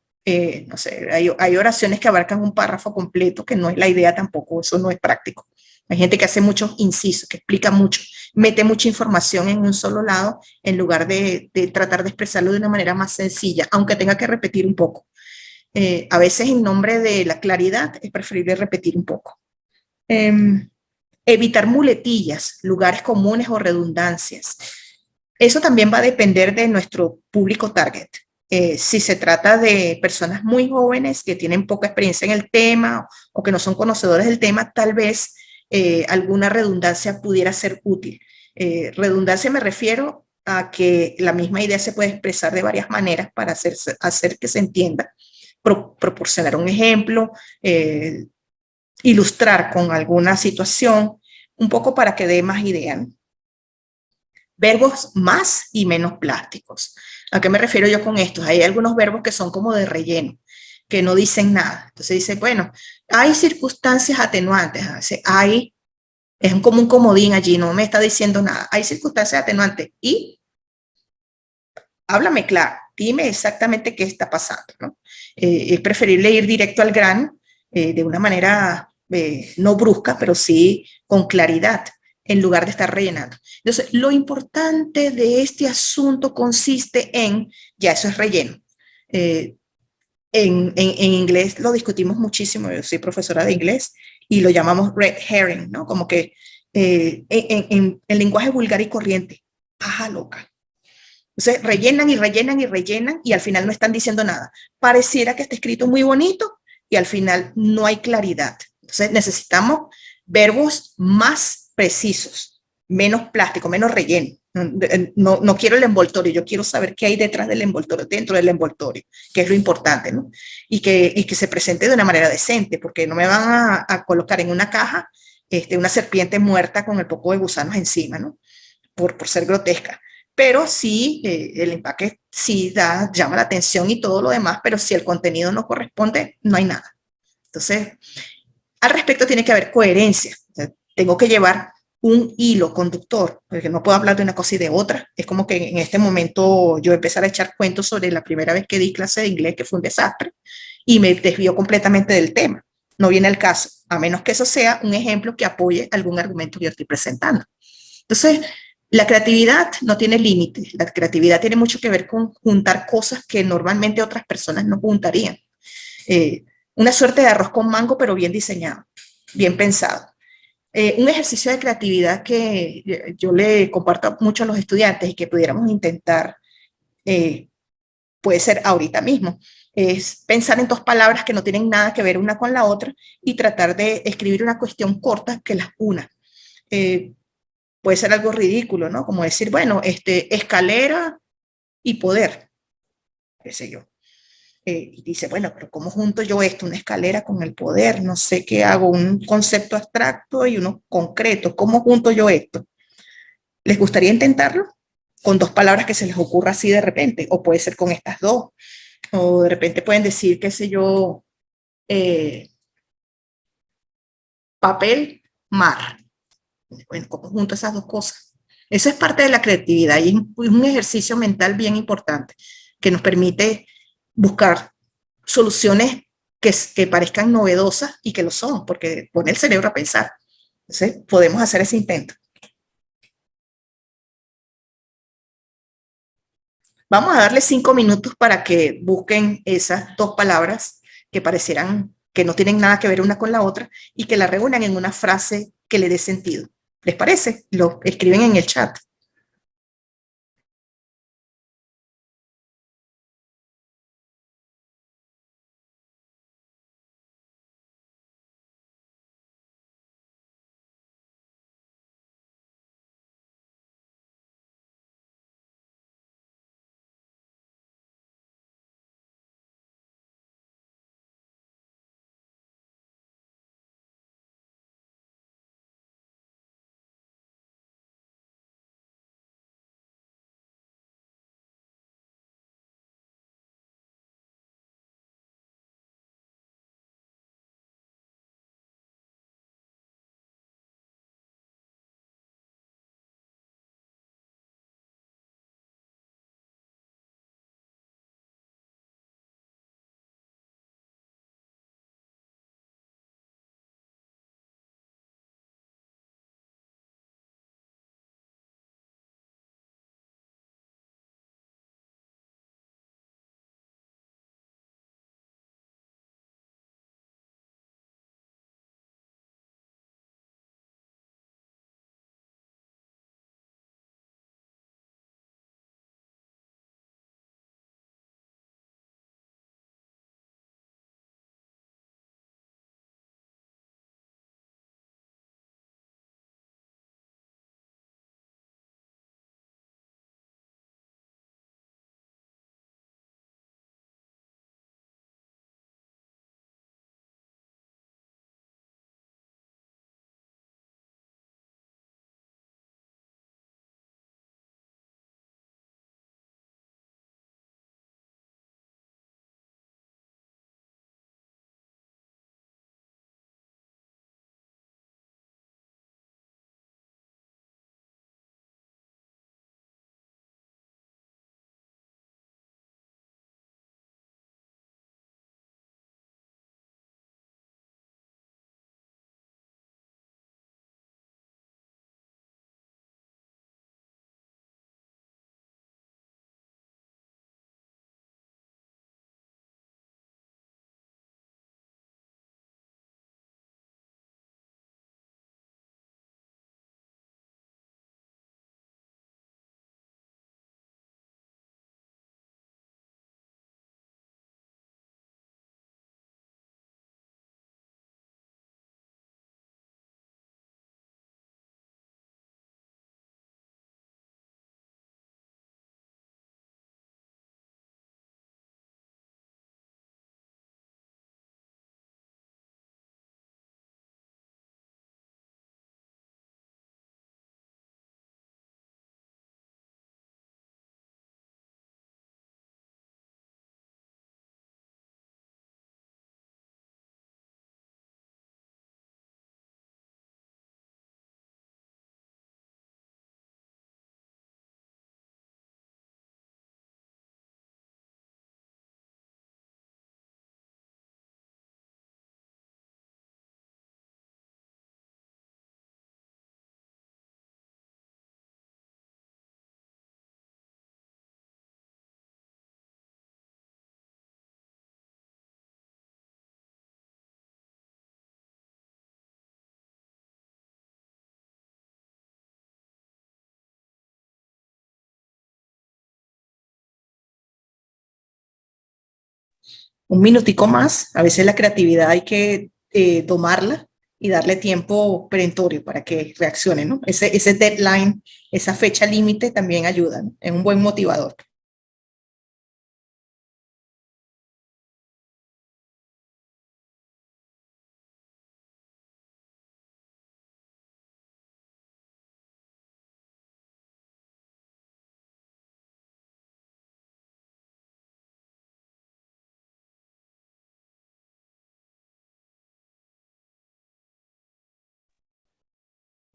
no sé, hay oraciones que abarcan un párrafo completo, que no es la idea tampoco, eso no es práctico. Hay gente que hace muchos incisos, que explica mucho, mete mucha información en un solo lado, en lugar de tratar de expresarlo de una manera más sencilla, aunque tenga que repetir un poco. A veces en nombre de la claridad es preferible repetir un poco. Evitar muletillas, lugares comunes o redundancias. Eso también va a depender de nuestro público target. Si se trata de personas muy jóvenes que tienen poca experiencia en el tema o que no son conocedores del tema, tal vez alguna redundancia pudiera ser útil. Redundancia me refiero a que la misma idea se puede expresar de varias maneras para hacer que se entienda. Proporcionar un ejemplo, ilustrar con alguna situación, un poco para que dé más idea. Verbos más y menos plásticos. ¿A qué me refiero yo con esto? Hay algunos verbos que son como de relleno, que no dicen nada. Entonces dice, bueno, hay circunstancias atenuantes. Hay, es como un comodín allí, no me está diciendo nada. Hay circunstancias atenuantes y háblame claro, dime exactamente qué está pasando, ¿no? Es preferible ir directo al grano de una manera no brusca, pero sí con claridad, en lugar de estar rellenando. Entonces, lo importante de este asunto consiste en, ya eso es relleno. En inglés lo discutimos muchísimo, yo soy profesora de inglés y lo llamamos red herring, ¿no? Como que en lenguaje vulgar y corriente, paja loca. Entonces rellenan y rellenan y rellenan y al final no están diciendo nada. Pareciera que está escrito muy bonito y al final no hay claridad. Entonces necesitamos verbos más precisos, menos plástico, menos relleno. No quiero el envoltorio, yo quiero saber qué hay detrás del envoltorio, dentro del envoltorio, que es lo importante, ¿no? Y que se presente de una manera decente, porque no me van a colocar en una caja una serpiente muerta con el poco de gusanos encima, ¿no? Por ser grotesca. Pero sí, el empaque sí llama la atención y todo lo demás, pero si el contenido no corresponde, no hay nada. Entonces, al respecto tiene que haber coherencia. O sea, tengo que llevar un hilo conductor, porque no puedo hablar de una cosa y de otra. Es como que en este momento yo empezar a echar cuentos sobre la primera vez que di clase de inglés, que fue un desastre, y me desvió completamente del tema. No viene el caso, a menos que eso sea un ejemplo que apoye algún argumento que yo estoy presentando. Entonces, la creatividad no tiene límites. La creatividad tiene mucho que ver con juntar cosas que normalmente otras personas no juntarían. Una suerte de arroz con mango, pero bien diseñado, bien pensado. Un ejercicio de creatividad que yo le comparto mucho a los estudiantes y que pudiéramos intentar, puede ser ahorita mismo, es pensar en dos palabras que no tienen nada que ver una con la otra y tratar de escribir una cuestión corta que las una. Puede ser algo ridículo, ¿no? Como decir, bueno, escalera y poder, qué sé yo. Y dice, bueno, pero ¿cómo junto yo esto? Una escalera con el poder, no sé qué hago, un concepto abstracto y uno concreto. ¿Cómo junto yo esto? ¿Les gustaría intentarlo? Con dos palabras que se les ocurra así de repente, o puede ser con estas dos, o de repente pueden decir, qué sé yo, papel, mar. Bueno, ¿cómo junto esas dos cosas? Eso es parte de la creatividad y es un ejercicio mental bien importante que nos permite buscar soluciones que parezcan novedosas y que lo son, porque pone el cerebro a pensar. Entonces, podemos hacer ese intento. Vamos a darle 5 minutos para que busquen esas dos palabras que parecieran que no tienen nada que ver una con la otra y que la reúnan en una frase que le dé sentido. ¿Les parece? Lo escriben en el chat. un minutico más. A veces la creatividad hay que domarla y darle tiempo perentorio para que reaccione, ¿no? Ese deadline, esa fecha límite también ayuda, ¿no? Es un buen motivador.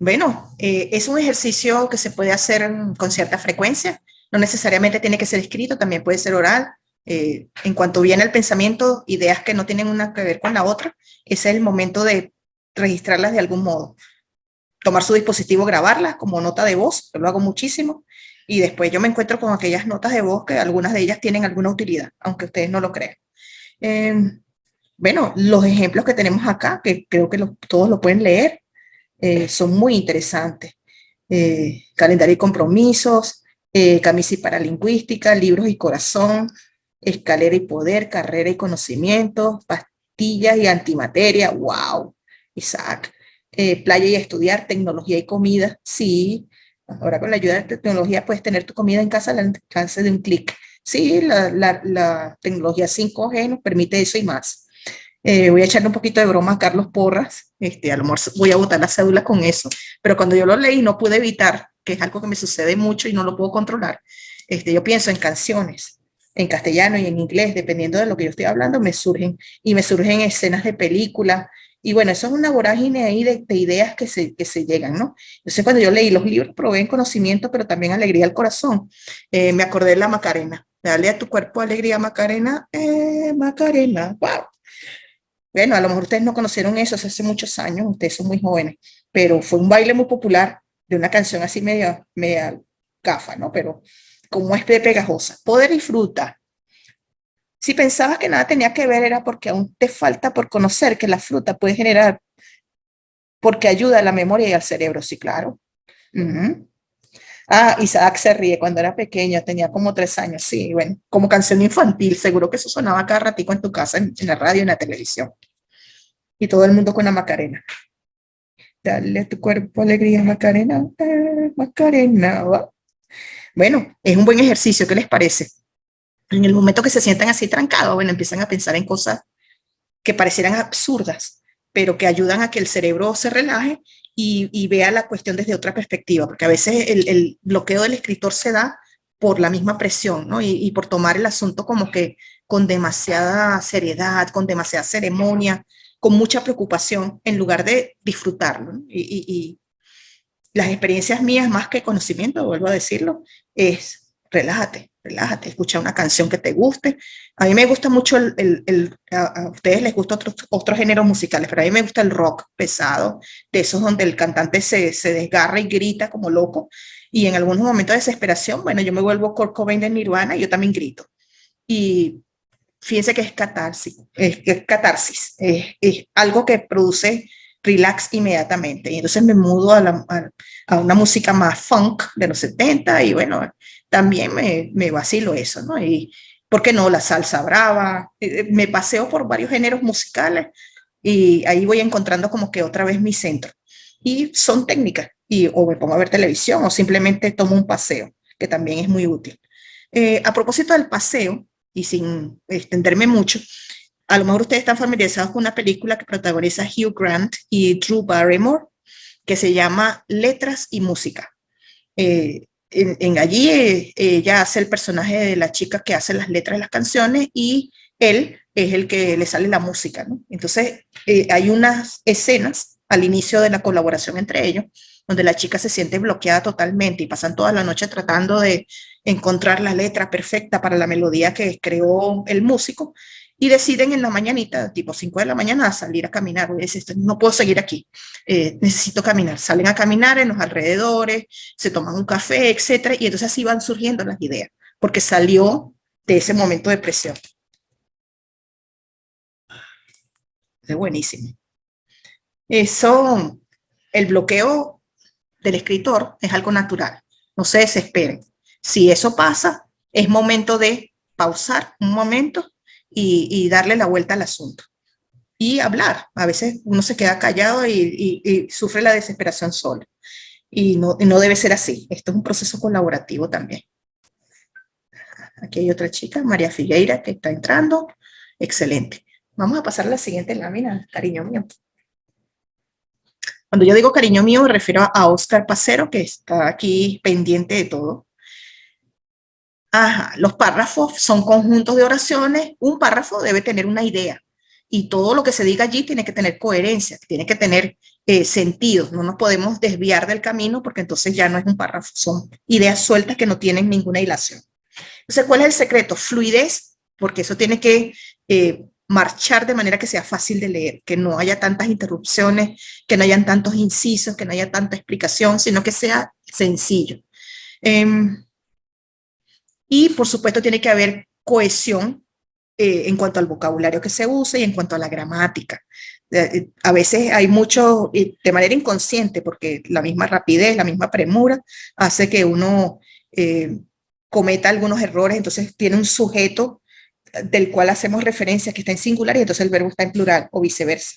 Bueno, es un ejercicio que se puede hacer con cierta frecuencia. No necesariamente tiene que ser escrito, también puede ser oral. En cuanto viene el pensamiento, ideas que no tienen una que ver con la otra, ese es el momento de registrarlas de algún modo. Tomar su dispositivo, grabarlas como nota de voz, yo lo hago muchísimo, y después yo me encuentro con aquellas notas de voz que algunas de ellas tienen alguna utilidad, aunque ustedes no lo crean. Eh, bueno, los ejemplos que tenemos acá, que creo que todos lo pueden leer, son muy interesantes. Calendario y compromisos, camisa y paralingüística, libros y corazón, escalera y poder, carrera y conocimiento, pastillas y antimateria, wow, Isaac. Playa y estudiar, tecnología y comida, sí. Ahora con la ayuda de tecnología puedes tener tu comida en casa al alcance de un clic. Sí, la tecnología 5G nos permite eso y más. Voy a echarle un poquito de broma a Carlos Porras, a lo mejor voy a botar la cédula con eso, pero cuando yo lo leí no pude evitar, que es algo que me sucede mucho y no lo puedo controlar, yo pienso en canciones, en castellano y en inglés, dependiendo de lo que yo estoy hablando, me surgen escenas de películas, y bueno, eso es una vorágine ahí de ideas que se llegan, ¿no? Entonces cuando yo leí los libros, proveen conocimiento, pero también alegría al corazón. Me acordé de la Macarena, dale a tu cuerpo alegría Macarena, Macarena, wow. Bueno, a lo mejor ustedes no conocieron eso hace muchos años, ustedes son muy jóvenes, pero fue un baile muy popular de una canción así media gafa, ¿no? Pero como es de pegajosa. Poder y fruta. Si pensabas que nada tenía que ver era porque aún te falta por conocer que la fruta puede generar, porque ayuda a la memoria y al cerebro, sí, claro. Isaac se ríe cuando era pequeño, tenía como 3 años, sí, bueno, como canción infantil, seguro que eso sonaba cada ratico en tu casa, en la radio y en la televisión. Y todo el mundo con la Macarena. Dale a tu cuerpo alegría, Macarena, Macarena. Bueno, es un buen ejercicio, ¿qué les parece? En el momento que se sientan así trancados, bueno, empiezan a pensar en cosas que parecieran absurdas, pero que ayudan a que el cerebro se relaje y vea la cuestión desde otra perspectiva, porque a veces el bloqueo del escritor se da por la misma presión, ¿no? Y por tomar el asunto como que con demasiada seriedad, con demasiada ceremonia, con mucha preocupación, en lugar de disfrutarlo, ¿no? Y las experiencias mías, más que conocimiento, vuelvo a decirlo, es relájate, relájate, escucha una canción que te guste. A mí me gusta mucho a ustedes les gustan otros géneros musicales, pero a mí me gusta el rock pesado, de esos donde el cantante se desgarra y grita como loco, y en algunos momentos de desesperación, bueno, yo me vuelvo Kurt Cobain de Nirvana y yo también grito. Y fíjense que es catarsis, es algo que produce relax inmediatamente. Y entonces me mudo a una música más funk de los 70 y bueno, también me vacilo eso, ¿no? Y, ¿por qué no? La salsa brava. Me paseo por varios géneros musicales y ahí voy encontrando como que otra vez mi centro. Y son técnicas, o me pongo a ver televisión o simplemente tomo un paseo, que también es muy útil. A propósito del paseo, y sin extenderme mucho, a lo mejor ustedes están familiarizados con una película que protagoniza Hugh Grant y Drew Barrymore, que se llama Letras y Música. Allí ella hace el personaje de la chica que hace las letras de las canciones y él es el que le sale la música, ¿no? Entonces hay unas escenas al inicio de la colaboración entre ellos, donde la chica se siente bloqueada totalmente y pasan toda la noche tratando de encontrar la letra perfecta para la melodía que creó el músico y deciden en la mañanita, tipo 5 de la mañana, salir a caminar. Y dicen, no puedo seguir aquí, necesito caminar. Salen a caminar en los alrededores, se toman un café, etcétera, y entonces así van surgiendo las ideas, porque salió de ese momento de presión. Es buenísimo. Eso, el bloqueo del escritor es algo natural, no se desesperen. Si eso pasa, es momento de pausar un momento y darle la vuelta al asunto. Y hablar. A veces uno se queda callado y sufre la desesperación solo. Y no debe ser así. Esto es un proceso colaborativo también. Aquí hay otra chica, María Figueira, que está entrando. Excelente. Vamos a pasar a la siguiente lámina, cariño mío. Cuando yo digo cariño mío, me refiero a Oscar Pacero, que está aquí pendiente de todo. Ajá, los párrafos son conjuntos de oraciones. Un párrafo debe tener una idea. Y todo lo que se diga allí tiene que tener coherencia, tiene que tener sentido. No nos podemos desviar del camino porque entonces ya no es un párrafo, son ideas sueltas que no tienen ninguna hilación. Entonces, ¿cuál es el secreto? Fluidez, porque eso tiene que marchar de manera que sea fácil de leer, que no haya tantas interrupciones, que no hayan tantos incisos, que no haya tanta explicación, sino que sea sencillo. Y, por supuesto, tiene que haber cohesión en cuanto al vocabulario que se usa y en cuanto a la gramática. A veces hay mucho, de manera inconsciente, porque la misma rapidez, la misma premura, hace que uno cometa algunos errores, entonces tiene un sujeto del cual hacemos referencia que está en singular y entonces el verbo está en plural o viceversa.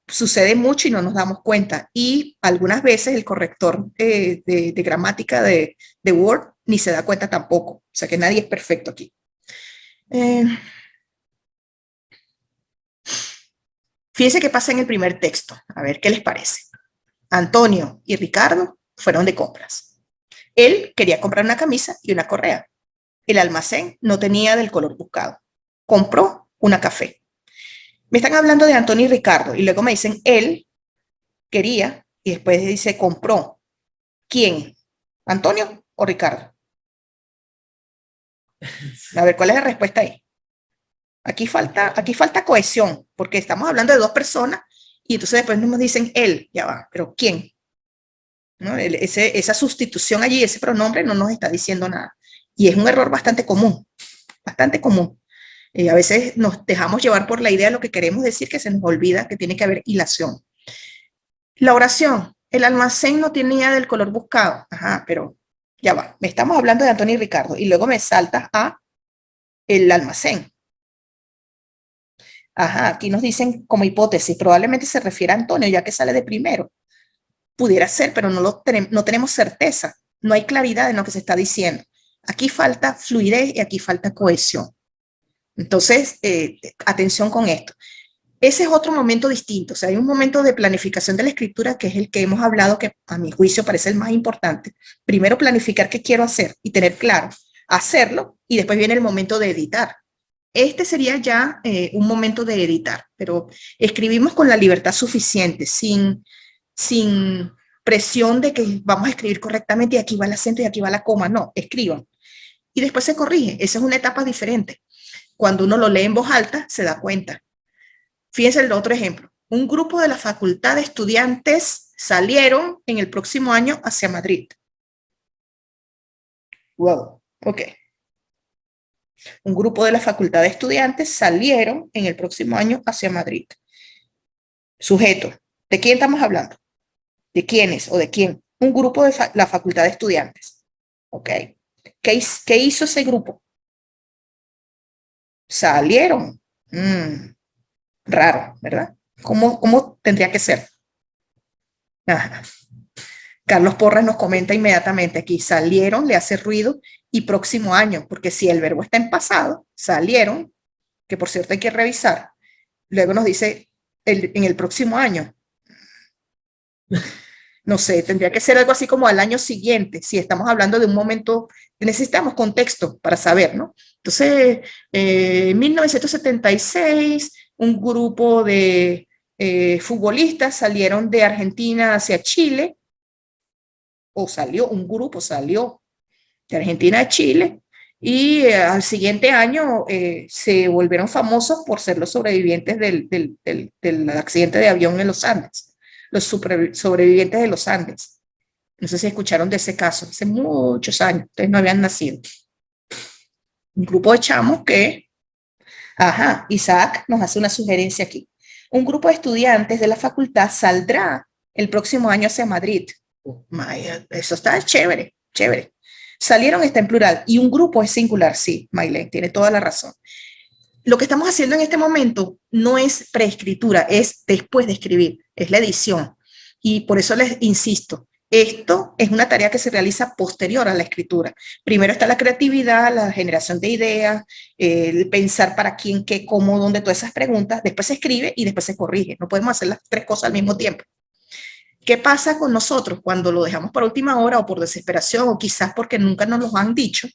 Sucede mucho y no nos damos cuenta. Y algunas veces el corrector de gramática de Word ni se da cuenta tampoco. O sea que nadie es perfecto aquí. Fíjense qué pasa en el primer texto. A ver qué les parece. Antonio y Ricardo fueron de compras. Él quería comprar una camisa y una correa. El almacén no tenía del color buscado. Compró una café. Me están hablando de Antonio y Ricardo y luego me dicen él quería y después dice compró. ¿Quién? ¿Antonio o Ricardo? A ver, ¿cuál es la respuesta ahí? Aquí falta cohesión, porque estamos hablando de dos personas y entonces después nos dicen él, ya va, pero ¿quién? ¿No? Esa sustitución allí, ese pronombre no nos está diciendo nada. Y es un error bastante común, bastante común. A veces nos dejamos llevar por la idea de lo que queremos decir, que se nos olvida que tiene que haber hilación. La oración, el almacén no tenía del color buscado. Ajá, pero ya va, me estamos hablando de Antonio y Ricardo y luego me saltas a el almacén. Ajá, aquí nos dicen como hipótesis, probablemente se refiere a Antonio, ya que sale de primero. Pudiera ser, pero no tenemos certeza. No hay claridad en lo que se está diciendo. Aquí falta fluidez y aquí falta cohesión. Entonces, atención con esto. Ese es otro momento distinto. O sea, hay un momento de planificación de la escritura que es el que hemos hablado, que a mi juicio parece el más importante. Primero, planificar qué quiero hacer y tener claro, hacerlo, y después viene el momento de editar. Este sería ya un momento de editar, pero escribimos con la libertad suficiente, sin presión de que vamos a escribir correctamente y aquí va el acento y aquí va la coma. No, escriban. Y después se corrige. Esa es una etapa diferente. Cuando uno lo lee en voz alta, se da cuenta. Fíjense el otro ejemplo. Un grupo de la Facultad de Estudiantes salieron en el próximo año hacia Madrid. Wow, ok. Un grupo de la Facultad de Estudiantes salieron en el próximo año hacia Madrid. Sujeto. ¿De quién estamos hablando? ¿De quiénes o de quién? Un grupo de la Facultad de Estudiantes. Ok. ¿Qué hizo ese grupo? Salieron. Raro, ¿verdad? ¿Cómo tendría que ser? Ajá. Carlos Porras nos comenta inmediatamente aquí, salieron, le hace ruido, y próximo año, porque si el verbo está en pasado, salieron, que por cierto hay que revisar, luego nos dice en el próximo año. No sé, tendría que ser algo así como al año siguiente, si estamos hablando de un momento, necesitamos contexto para saber, ¿no? Entonces, en 1976, un grupo de futbolistas salieron de Argentina hacia Chile, un grupo salió de Argentina a Chile, y al siguiente año se volvieron famosos por ser los sobrevivientes del accidente de avión en los Andes, los sobrevivientes de los Andes. No sé si escucharon de ese caso, hace muchos años, ustedes no habían nacido. Un grupo de chamos que, Isaac nos hace una sugerencia aquí. Un grupo de estudiantes de la facultad saldrá el próximo año hacia Madrid. Eso está chévere, chévere. Salieron está en plural y un grupo es singular, sí, Maylene, tiene toda la razón. lo que estamos haciendo en este momento no es preescritura, es después de escribir, es la edición. Y por eso les insisto, esto es una tarea que se realiza posterior a la escritura. Primero está la creatividad, la generación de ideas, el pensar para quién, qué, cómo, dónde, todas esas preguntas. Después se escribe y después se corrige. No podemos hacer las tres cosas al mismo tiempo. ¿Qué pasa con nosotros cuando lo dejamos para última hora o por desesperación o quizás porque nunca nos lo han dicho?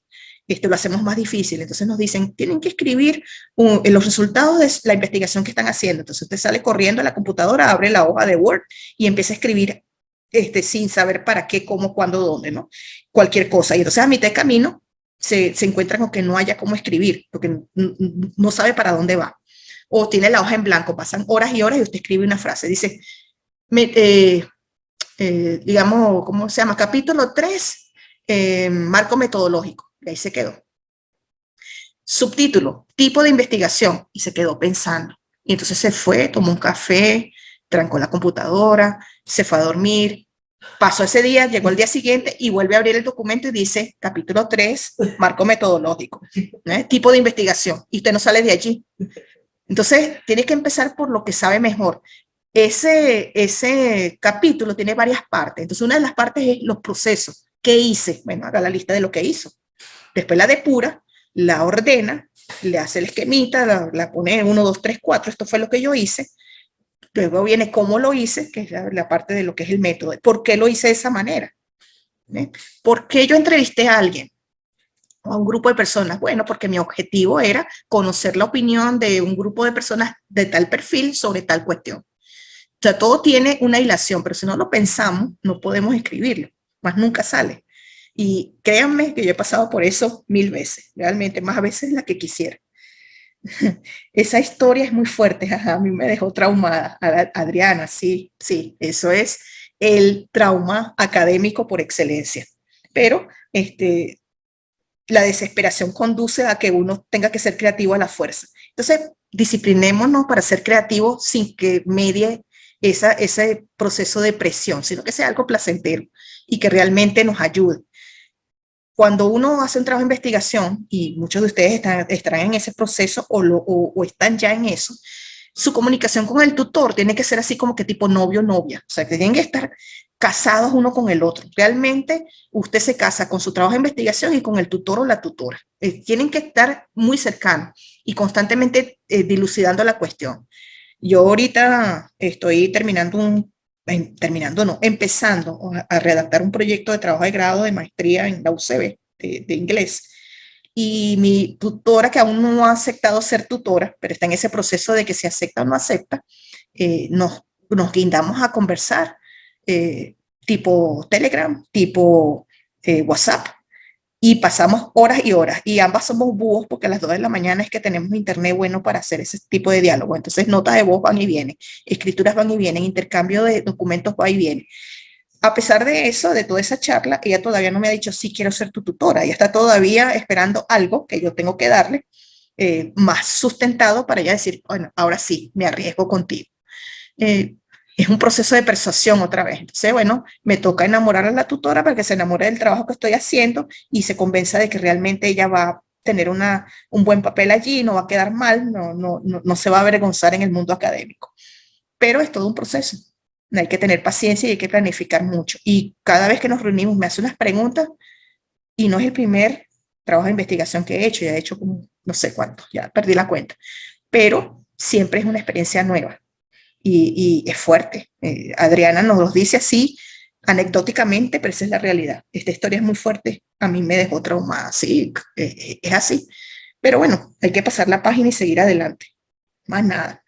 Lo hacemos más difícil. Entonces nos dicen, tienen que escribir los resultados de la investigación que están haciendo. Entonces usted sale corriendo a la computadora, abre la hoja de Word y empieza a escribir sin saber para qué, cómo, cuándo, dónde, ¿no? Cualquier cosa. Y entonces a mitad de camino se encuentran con que no haya cómo escribir, porque no sabe para dónde va. O tiene la hoja en blanco, pasan horas y horas y usted escribe una frase. Dice, digamos, ¿cómo se llama? Capítulo 3, marco metodológico. Y ahí se quedó. Subtítulo, tipo de investigación. Y se quedó pensando. Y entonces se fue, tomó un café, trancó la computadora, se fue a dormir. Pasó ese día, llegó el día siguiente y vuelve a abrir el documento y dice, capítulo 3, marco metodológico. Tipo de investigación. Y usted no sale de allí. Entonces, tiene que empezar por lo que sabe mejor. Ese capítulo tiene varias partes. Entonces, una de las partes es los procesos. ¿Qué hice? Bueno, haga la lista de lo que hizo. Después la depura, la ordena, le hace el esquemita, la pone 1, 2, 3, 4, esto fue lo que yo hice. Luego viene cómo lo hice, que es la parte de lo que es el método. ¿Por qué lo hice de esa manera? ¿Por qué yo entrevisté a alguien? A un grupo de personas. Bueno, porque mi objetivo era conocer la opinión de un grupo de personas de tal perfil sobre tal cuestión. O sea, todo tiene una hilación, pero si no lo pensamos, no podemos escribirlo, más nunca sale. Y créanme que yo he pasado por eso 1000 veces, realmente más veces de las que quisiera. Esa historia es muy fuerte, a mí me dejó traumada, Adriana, sí, eso es el trauma académico por excelencia. Pero la desesperación conduce a que uno tenga que ser creativo a la fuerza. Entonces, disciplinémonos para ser creativos sin que medie ese proceso de presión, sino que sea algo placentero y que realmente nos ayude. Cuando uno hace un trabajo de investigación, y muchos de ustedes estarán en ese proceso o están ya en eso, su comunicación con el tutor tiene que ser así como que tipo novio-novia, o sea, que tienen que estar casados uno con el otro. Realmente usted se casa con su trabajo de investigación y con el tutor o la tutora. Tienen que estar muy cercanos y constantemente dilucidando la cuestión. Yo ahorita estoy empezando a redactar un proyecto de trabajo de grado de maestría en la UCB de inglés. Y mi tutora, que aún no ha aceptado ser tutora, pero está en ese proceso de que si acepta o no acepta, nos guindamos a conversar, tipo Telegram, tipo WhatsApp, y pasamos horas y horas, y ambas somos búhos porque a las 2 de la mañana es que tenemos internet bueno para hacer ese tipo de diálogo. Entonces notas de voz van y vienen, escrituras van y vienen, intercambio de documentos va y viene. A pesar de eso, de toda esa charla, ella todavía no me ha dicho, sí, quiero ser tu tutora. Ella está todavía esperando algo que yo tengo que darle más sustentado para ella decir, bueno, ahora sí, me arriesgo contigo. Es un proceso de persuasión otra vez. Entonces, bueno, me toca enamorar a la tutora para que se enamore del trabajo que estoy haciendo y se convenza de que realmente ella va a tener un buen papel allí, no va a quedar mal, no se va a avergonzar en el mundo académico. Pero es todo un proceso. Hay que tener paciencia y hay que planificar mucho. Y cada vez que nos reunimos me hace unas preguntas y no es el primer trabajo de investigación que he hecho, ya he hecho como no sé cuánto, ya perdí la cuenta. Pero siempre es una experiencia nueva. Y es fuerte. Adriana nos lo dice así, anecdóticamente, pero esa es la realidad. Esta historia es muy fuerte, a mí me dejó traumada, sí, es así. Pero bueno, hay que pasar la página y seguir adelante, más nada.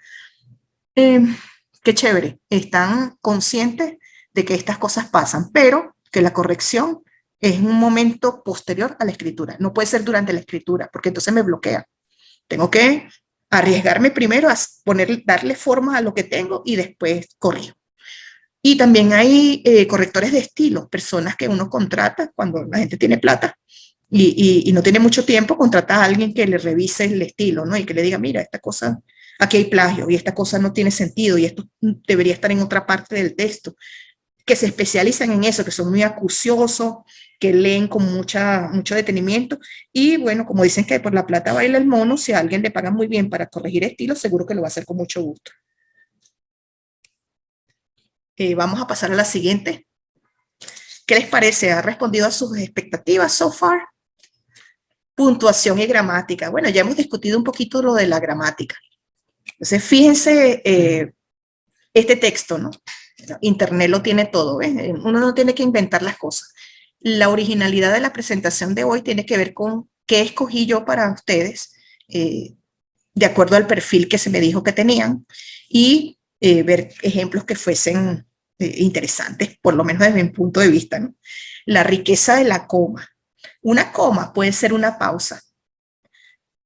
Qué chévere, están conscientes de que estas cosas pasan, pero que la corrección es un momento posterior a la escritura, no puede ser durante la escritura, porque entonces me bloquea. Tengo que arriesgarme primero a darle forma a lo que tengo y después corrijo. Y también hay correctores de estilo, personas que uno contrata cuando la gente tiene plata y no tiene mucho tiempo, contrata a alguien que le revise el estilo, ¿no? Y que le diga, mira, esta cosa, aquí hay plagio y esta cosa no tiene sentido y esto debería estar en otra parte del texto. que se especializan en eso, que son muy acuciosos, que leen con mucho detenimiento. Y bueno, como dicen que por la plata baila el mono, si a alguien le pagan muy bien para corregir estilos, seguro que lo va a hacer con mucho gusto. Vamos a pasar a la siguiente. ¿Qué les parece? ¿Ha respondido a sus expectativas so far? Puntuación y gramática. Bueno, ya hemos discutido un poquito lo de la gramática. Entonces, fíjense este texto, ¿no? Internet lo tiene todo, ¿ves? Uno no tiene que inventar las cosas. La originalidad de la presentación de hoy tiene que ver con qué escogí yo para ustedes, de acuerdo al perfil que se me dijo que tenían, y ver ejemplos que fuesen interesantes, por lo menos desde mi punto de vista, ¿no? La riqueza de la coma. Una coma puede ser una pausa.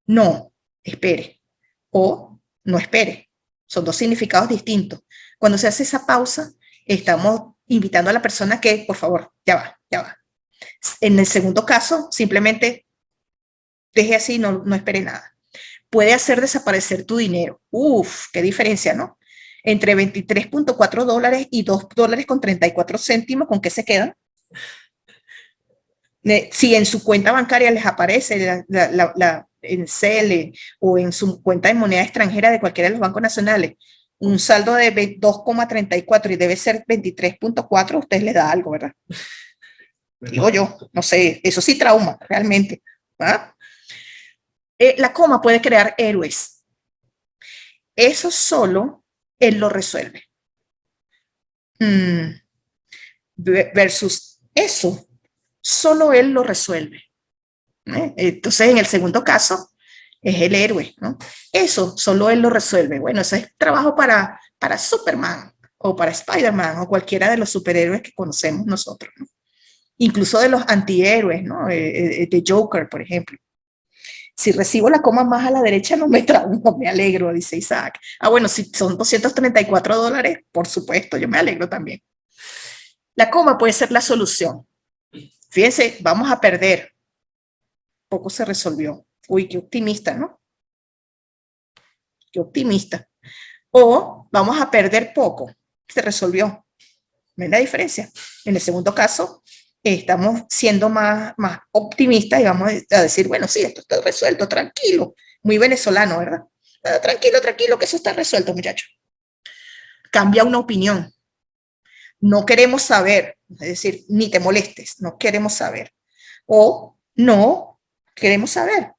No, espere. O no espere. Son dos significados distintos. Cuando se hace esa pausa, estamos invitando a la persona que, por favor, ya va, ya va. En el segundo caso, simplemente deje así, no espere nada. Puede hacer desaparecer tu dinero. Uf, qué diferencia, ¿no? Entre $23.4 y $2.34, ¿con qué se quedan? Si en su cuenta bancaria les aparece en CEL o en su cuenta de moneda extranjera de cualquiera de los bancos nacionales, un saldo de 2,34 y debe ser 23.4, usted le da algo, ¿verdad? Digo yo, no sé, eso sí trauma, realmente. ¿Ah? La coma puede crear héroes. Eso solo él lo resuelve. Versus eso, solo él lo resuelve. Entonces, en el segundo caso, es el héroe, ¿no? Eso solo él lo resuelve. Bueno, ese es trabajo para Superman o para Spider-Man o cualquiera de los superhéroes que conocemos nosotros, ¿no? Incluso de los antihéroes, ¿no? De Joker, por ejemplo. Si recibo la coma más a la derecha, no me traumo, me alegro, dice Isaac. Ah, bueno, si son $234, por supuesto, yo me alegro también. La coma puede ser la solución. Fíjense, vamos a perder. Poco se resolvió. Uy, qué optimista, ¿no? Qué optimista. O vamos a perder poco. Se resolvió. ¿Ven la diferencia? En el segundo caso, estamos siendo más optimistas y vamos a decir, bueno, sí, esto está resuelto, tranquilo. Muy venezolano, ¿verdad? Tranquilo, tranquilo, que eso está resuelto, muchachos. Cambia una opinión. No queremos saber, es decir, ni te molestes, no queremos saber. O no queremos saber.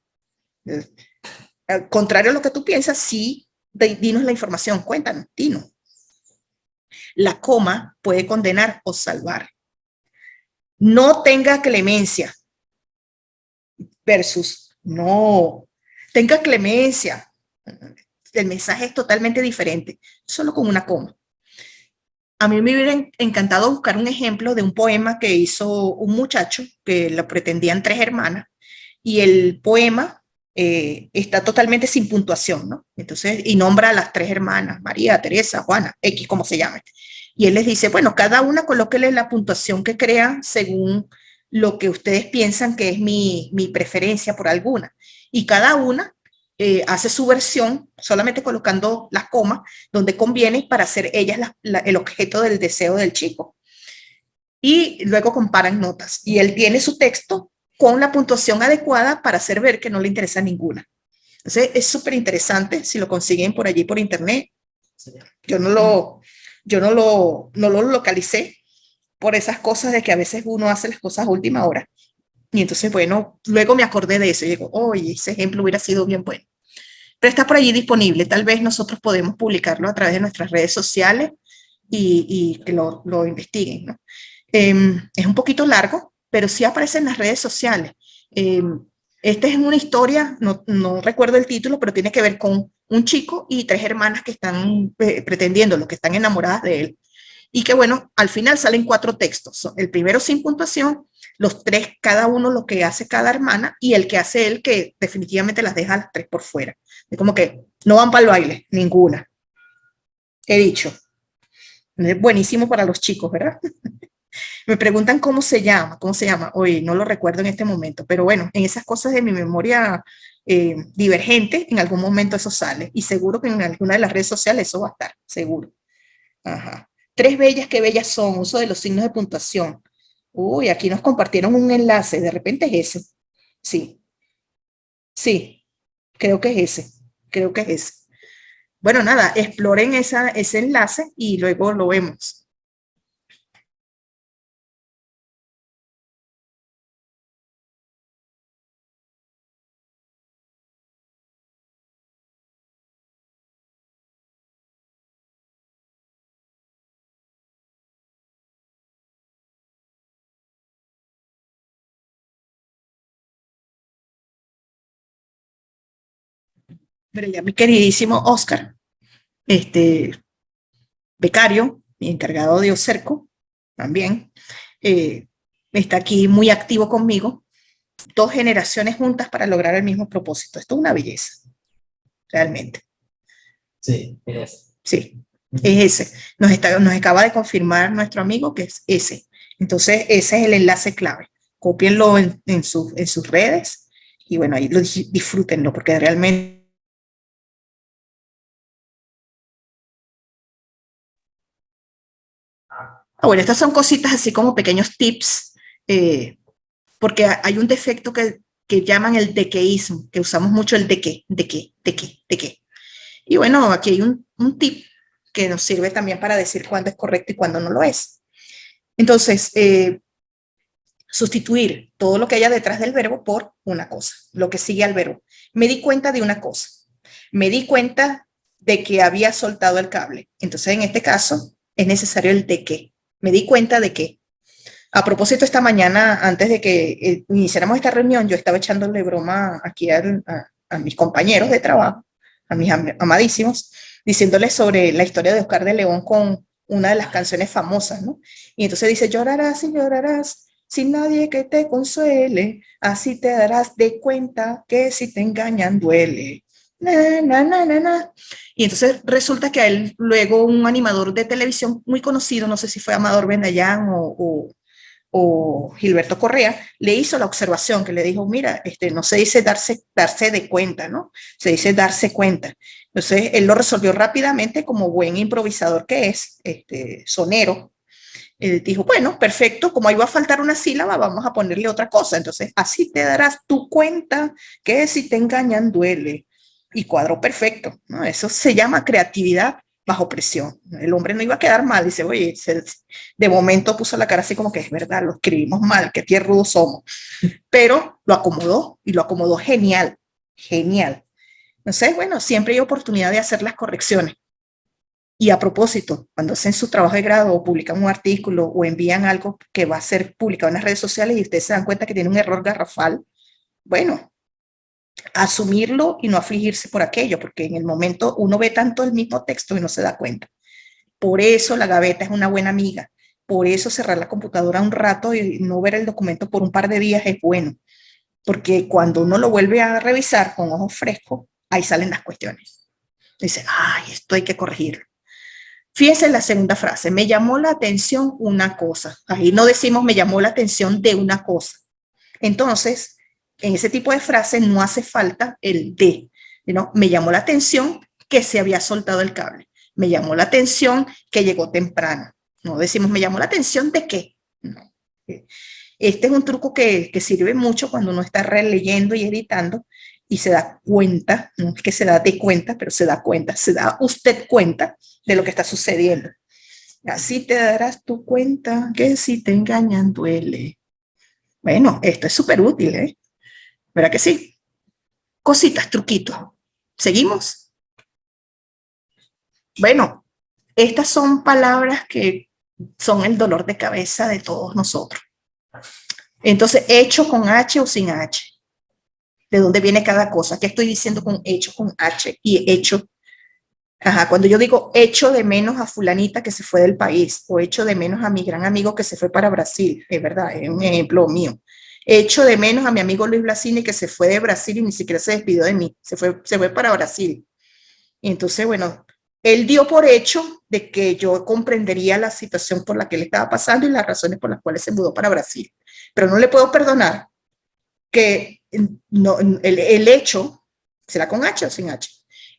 Al contrario a lo que tú piensas, sí, dinos la información, cuéntanos, dinos. La coma puede condenar o salvar. No tenga clemencia versus no tenga clemencia. El mensaje es totalmente diferente, solo con una coma. A mí me hubiera encantado buscar un ejemplo de un poema que hizo un muchacho que lo pretendían 3 hermanas y el poema está totalmente sin puntuación, ¿no? Entonces, y nombra a las 3 hermanas, María, Teresa, Juana, X, como se llame. Y él les dice, bueno, cada una colóquele la puntuación que crean según lo que ustedes piensan que es mi preferencia por alguna. Y cada una hace su versión solamente colocando las comas donde conviene para ser ellas el objeto del deseo del chico. Y luego comparan notas. Y él tiene su texto con la puntuación adecuada para hacer ver que no le interesa ninguna. Entonces es súper interesante si lo consiguen por allí por internet. Yo no lo localicé por esas cosas de que a veces uno hace las cosas a última hora. Y entonces, bueno, luego me acordé de eso y digo, oye, ese ejemplo hubiera sido bien bueno. Pero está por allí disponible. Tal vez nosotros podemos publicarlo a través de nuestras redes sociales y que lo investiguen, ¿no? Es un poquito largo, pero sí aparece en las redes sociales. Esta es una historia, no recuerdo el título, pero tiene que ver con un chico y 3 hermanas que están pretendiéndolo, que están enamoradas de él. Y que bueno, al final salen 4 textos. El primero sin puntuación, los 3, cada uno lo que hace cada hermana, y el que hace él, que definitivamente las deja a las 3 por fuera. Es como que no van para el baile, ninguna. He dicho. Es buenísimo para los chicos, ¿verdad? Me preguntan cómo se llama. Oye, no lo recuerdo en este momento, pero bueno, en esas cosas de mi memoria divergente, en algún momento eso sale. Y seguro que en alguna de las redes sociales eso va a estar, seguro. Ajá. Tres bellas, qué bellas son, uso de los signos de puntuación. Uy, aquí nos compartieron un enlace, de repente es ese. Sí, sí, creo que es ese, creo que es ese. Bueno, nada, exploren ese enlace y luego lo vemos. Pero ya mi queridísimo Oscar, becario, mi encargado de Ocerco, también, eh, está aquí muy activo conmigo. Dos generaciones juntas para lograr el mismo propósito. Esto es una belleza, realmente. Sí, es. Sí, es ese. Nos acaba de confirmar nuestro amigo que es ese. Entonces, ese es el enlace clave. Cópienlo en sus redes y bueno, ahí disfrútenlo porque realmente... Bueno, estas son cositas así como pequeños tips, porque hay un defecto que llaman el dequeísmo, que usamos mucho el de qué. Y bueno, aquí hay un tip que nos sirve también para decir cuándo es correcto y cuándo no lo es. Entonces, sustituir todo lo que haya detrás del verbo por una cosa, lo que sigue al verbo. Me di cuenta de una cosa. Me di cuenta de que había soltado el cable. Entonces, en este caso, es necesario el de qué. Me di cuenta de que. A propósito, esta mañana, antes de que iniciáramos esta reunión, yo estaba echándole broma aquí a mis compañeros de trabajo, a mis amadísimos, diciéndoles sobre la historia de Oscar de León con una de las canciones famosas, ¿no? Y entonces dice, llorarás y llorarás sin nadie que te consuele, así te darás de cuenta que si te engañan duele. Na, na, na, na, na. Y entonces resulta que a él luego un animador de televisión muy conocido, no sé si fue Amador Benayán o Gilberto Correa, le hizo la observación que le dijo, mira, no se dice darse de cuenta, ¿no? Se dice darse cuenta. Entonces, él lo resolvió rápidamente como buen improvisador que es, sonero. Él dijo, bueno, perfecto, como ahí va a faltar una sílaba, vamos a ponerle otra cosa. Entonces, así te darás tu cuenta que si te engañan duele. Y cuadro perfecto, ¿no? Eso se llama creatividad bajo presión. El hombre no iba a quedar mal, dice, oye, de momento puso la cara así como que es verdad, lo escribimos mal, qué tierrudos somos. Pero lo acomodó y lo acomodó genial, genial. Entonces, bueno, siempre hay oportunidad de hacer las correcciones. Y a propósito, cuando hacen su trabajo de grado o publican un artículo o envían algo que va a ser publicado en las redes sociales y ustedes se dan cuenta que tiene un error garrafal, bueno, asumirlo y no afligirse por aquello, porque en el momento uno ve tanto el mismo texto y no se da cuenta. Por eso la gaveta es una buena amiga. Por eso cerrar la computadora un rato y no ver el documento por un par de días es bueno, porque cuando uno lo vuelve a revisar con ojos frescos, ahí salen las cuestiones. Dice, ay, esto hay que corregirlo. Fíjense en la segunda frase, me llamó la atención una cosa. Ahí no decimos me llamó la atención de una cosa. Entonces, en ese tipo de frase no hace falta el de, ¿no? Me llamó la atención que se había soltado el cable. Me llamó la atención que llegó temprano. No decimos me llamó la atención de qué. No. Este es un truco que sirve mucho cuando uno está releyendo y editando y se da cuenta, no es que se da de cuenta, pero se da cuenta, se da usted cuenta de lo que está sucediendo. Así te darás tu cuenta que si te engañan duele. Bueno, esto es súper útil, ¿eh? ¿Verdad que sí? Cositas, truquitos. ¿Seguimos? Bueno, estas son palabras que son el dolor de cabeza de todos nosotros. Entonces, hecho con H o sin H. ¿De dónde viene cada cosa? ¿Qué estoy diciendo con hecho con H y hecho? Ajá, cuando yo digo echo de menos a fulanita que se fue del país o echo de menos a mi gran amigo que se fue para Brasil, es verdad, es un ejemplo mío. Echo de menos a mi amigo Luis Blasini que se fue de Brasil y ni siquiera se despidió de mí, se fue para Brasil. Y entonces, bueno, él dio por hecho de que yo comprendería la situación por la que él estaba pasando y las razones por las cuales se mudó para Brasil. Pero no le puedo perdonar que no, el hecho, ¿será con H o sin H?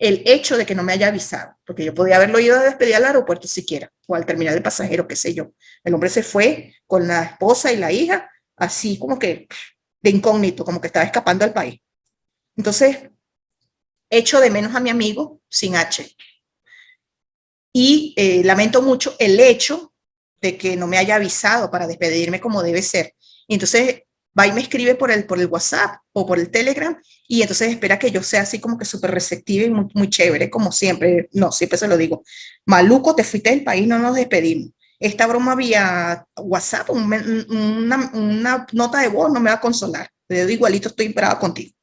el hecho de que no me haya avisado, porque yo podía haberlo ido a despedir al aeropuerto siquiera, o al terminal de pasajeros, qué sé yo. El hombre se fue con la esposa y la hija, así como que de incógnito, como que estaba escapando del país. Entonces, echo de menos a mi amigo sin H. Y lamento mucho el hecho de que no me haya avisado para despedirme como debe ser. Y entonces va y me escribe por el WhatsApp o por el Telegram y entonces espera que yo sea así como que súper receptiva y muy, muy chévere, como siempre. No, siempre se lo digo. Maluco, te fuiste del país, no nos despedimos. Esta broma vía WhatsApp, una nota de voz no me va a consolar. Yo igualito estoy brava contigo.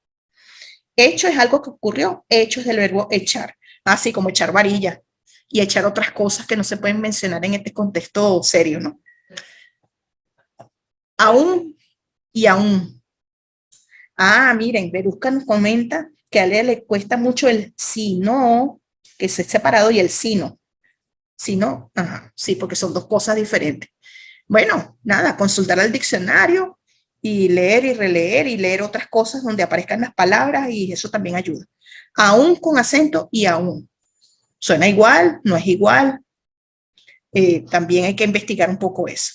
Hecho es algo que ocurrió, hecho es del verbo echar, así como echar varilla y echar otras cosas que no se pueden mencionar en este contexto serio, ¿no? Aún y aún. Ah, miren, Verusca nos comenta que a Lea le cuesta mucho el si no, que se ha separado, y el si no. Si no, ajá, sí, porque son dos cosas diferentes. Bueno, nada, consultar al diccionario y leer y releer y leer otras cosas donde aparezcan las palabras y eso también ayuda. Aún con acento y aún. ¿Suena igual? ¿No es igual? También hay que investigar un poco eso.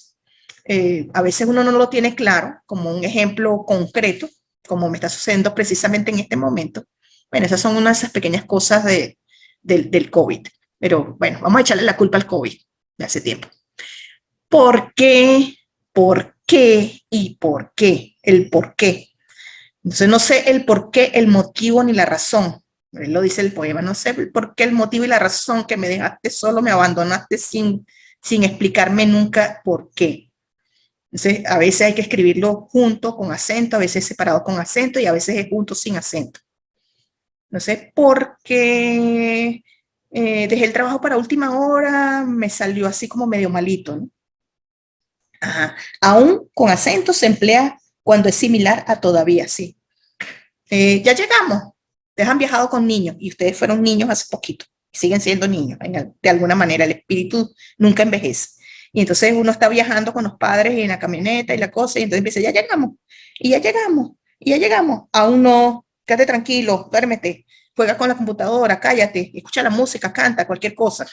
A veces uno no lo tiene claro, como un ejemplo concreto, como me está sucediendo precisamente en este momento. Bueno, esas son unas de esas pequeñas cosas del COVID. Pero bueno, vamos a echarle la culpa al COVID de hace tiempo. ¿Por qué? ¿Por qué? ¿Y por qué? El por qué. Entonces no sé el por qué, el motivo ni la razón. Él lo dice el poema, no sé el por qué, el motivo y la razón que me dejaste solo, me abandonaste sin explicarme nunca por qué. Entonces a veces hay que escribirlo junto con acento, a veces separado con acento y a veces es junto sin acento. No sé por qué dejé el trabajo para última hora, me salió así como medio malito, ¿no? Ajá. Aún con acento se emplea cuando es similar a todavía, sí. Ya llegamos. Ustedes han viajado con niños y ustedes fueron niños hace poquito. Siguen siendo niños, de alguna manera. El espíritu nunca envejece. Y entonces uno está viajando con los padres en la camioneta y la cosa, y entonces dice, ya llegamos, y ya llegamos, y ya llegamos. Aún no, quédate tranquilo, duérmete, juega con la computadora, cállate, escucha la música, canta, cualquier cosa.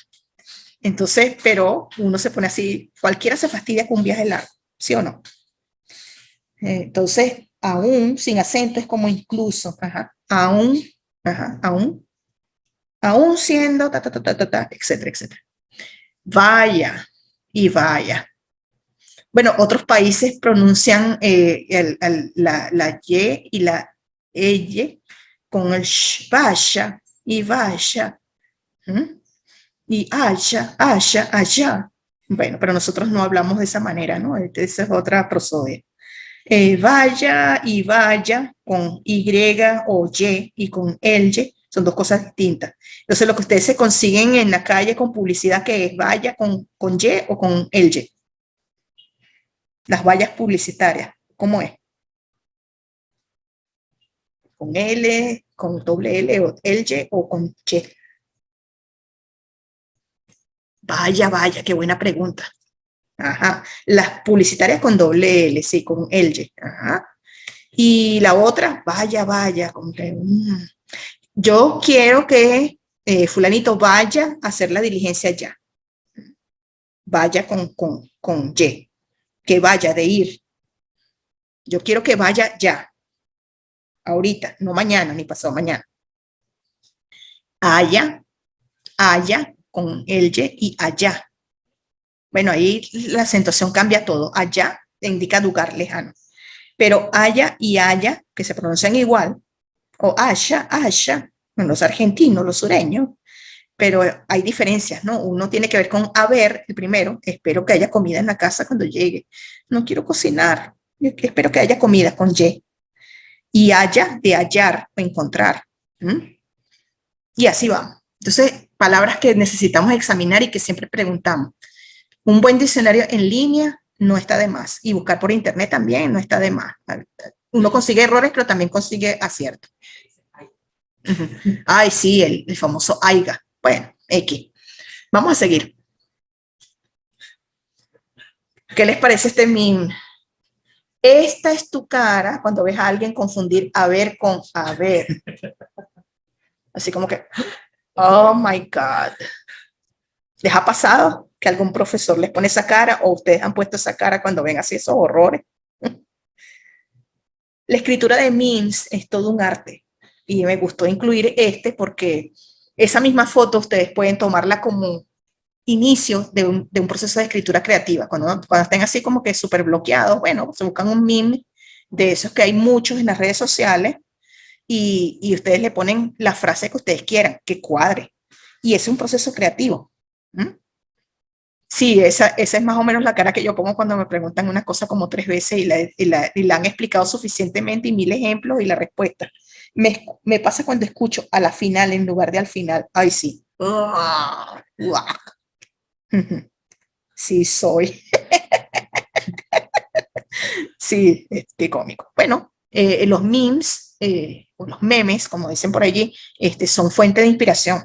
Entonces, pero uno se pone así, cualquiera se fastidia con un viaje largo, ¿sí o no? Entonces, aún sin acento es como incluso, ajá, aún, ajá, aún siendo, etcétera, etcétera. Vaya y vaya. Bueno, otros países pronuncian la Y y la Ey con el sh, vaya y vaya. Y haya, allá. Bueno, pero nosotros no hablamos de esa manera, ¿no? Esa es otra prosodia. Vaya y vaya con Y o Y con el Y son dos cosas distintas. Entonces, lo que ustedes se consiguen en la calle con publicidad, que es vaya con Y o con el Y. Las vallas publicitarias, ¿cómo es? Con L, con doble L o el Y o con Y. Vaya, vaya, qué buena pregunta. Ajá. Las publicitarias con doble L, sí, con el Y. Ajá. Y la otra, vaya, vaya, como que, yo quiero que fulanito vaya a hacer la diligencia ya. Vaya con Y. Que vaya de ir. Yo quiero que vaya ya. Ahorita, no mañana ni pasado mañana. Haya, haya con el Y allá. Bueno, ahí la acentuación cambia todo. Allá indica lugar lejano. Pero haya y haya, que se pronuncian igual, o haya, haya, los argentinos, los sureños, pero hay diferencias, ¿no? Uno tiene que ver con haber, el primero, espero que haya comida en la casa cuando llegue. No quiero cocinar, espero que haya comida con Y. Y haya de hallar o encontrar. Y así vamos. Entonces, palabras que necesitamos examinar y que siempre preguntamos. Un buen diccionario en línea no está de más. Y buscar por internet también no está de más. Uno consigue errores, pero también consigue aciertos. Ay, sí, el famoso AIGA. Bueno, X. Vamos a seguir. ¿Qué les parece este meme? Esta es tu cara cuando ves a alguien confundir haber con haber. Así como que, oh my God. ¿Les ha pasado que algún profesor les pone esa cara o ustedes han puesto esa cara cuando ven así esos horrores? La escritura de memes es todo un arte y me gustó incluir este porque esa misma foto ustedes pueden tomarla como inicio de un proceso de escritura creativa. Cuando estén así como que súper bloqueados, bueno, se buscan un meme de esos que hay muchos en las redes sociales y ustedes le ponen la frase que ustedes quieran, que cuadre. Y es un proceso creativo. ¿Mm? Sí, esa es más o menos la cara que yo pongo cuando me preguntan una cosa como 3 veces y la han explicado suficientemente y 1000 ejemplos y la respuesta. Me pasa cuando escucho a la final en lugar de al final. Ay, sí. Sí, soy. Sí, qué cómico. Bueno, los memes o los memes, como dicen por allí, son fuente de inspiración.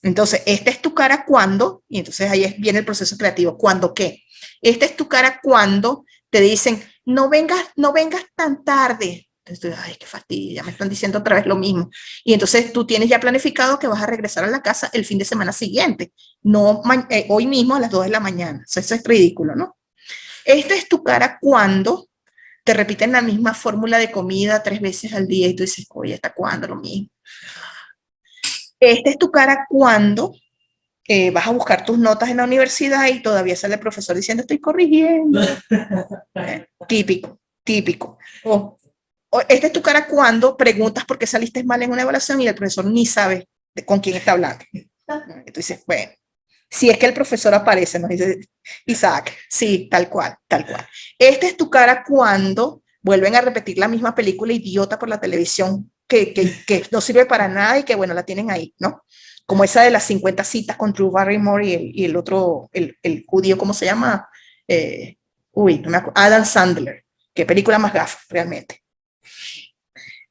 Entonces, esta es tu cara cuando, y entonces ahí viene el proceso creativo. ¿Cuándo qué? Esta es tu cara cuando te dicen, no vengas tan tarde. Entonces, ay, qué fastidio, ya me están diciendo otra vez lo mismo. Y entonces tú tienes ya planificado que vas a regresar a la casa el fin de semana siguiente, no hoy mismo a las 2 de la mañana. O sea, eso es ridículo, ¿no? Esta es tu cara cuando te repiten la misma fórmula de comida 3 veces al día y tú dices, oye, ¿hasta cuándo lo mismo? Esta es tu cara cuando vas a buscar tus notas en la universidad y todavía sale el profesor diciendo, estoy corrigiendo. Típico, típico. Esta es tu cara cuando preguntas por qué saliste mal en una evaluación y el profesor ni sabe con quién está hablando. Entonces dices, bueno, si es que el profesor aparece, nos dice Isaac, sí, tal cual, tal cual. Esta es tu cara cuando vuelven a repetir la misma película idiota por la televisión que no sirve para nada y que, bueno, la tienen ahí, ¿no? Como esa de las 50 citas con Drew Barrymore y el otro, el judío, ¿cómo se llama? No me acuerdo, Adam Sandler. Qué película más gafa, realmente.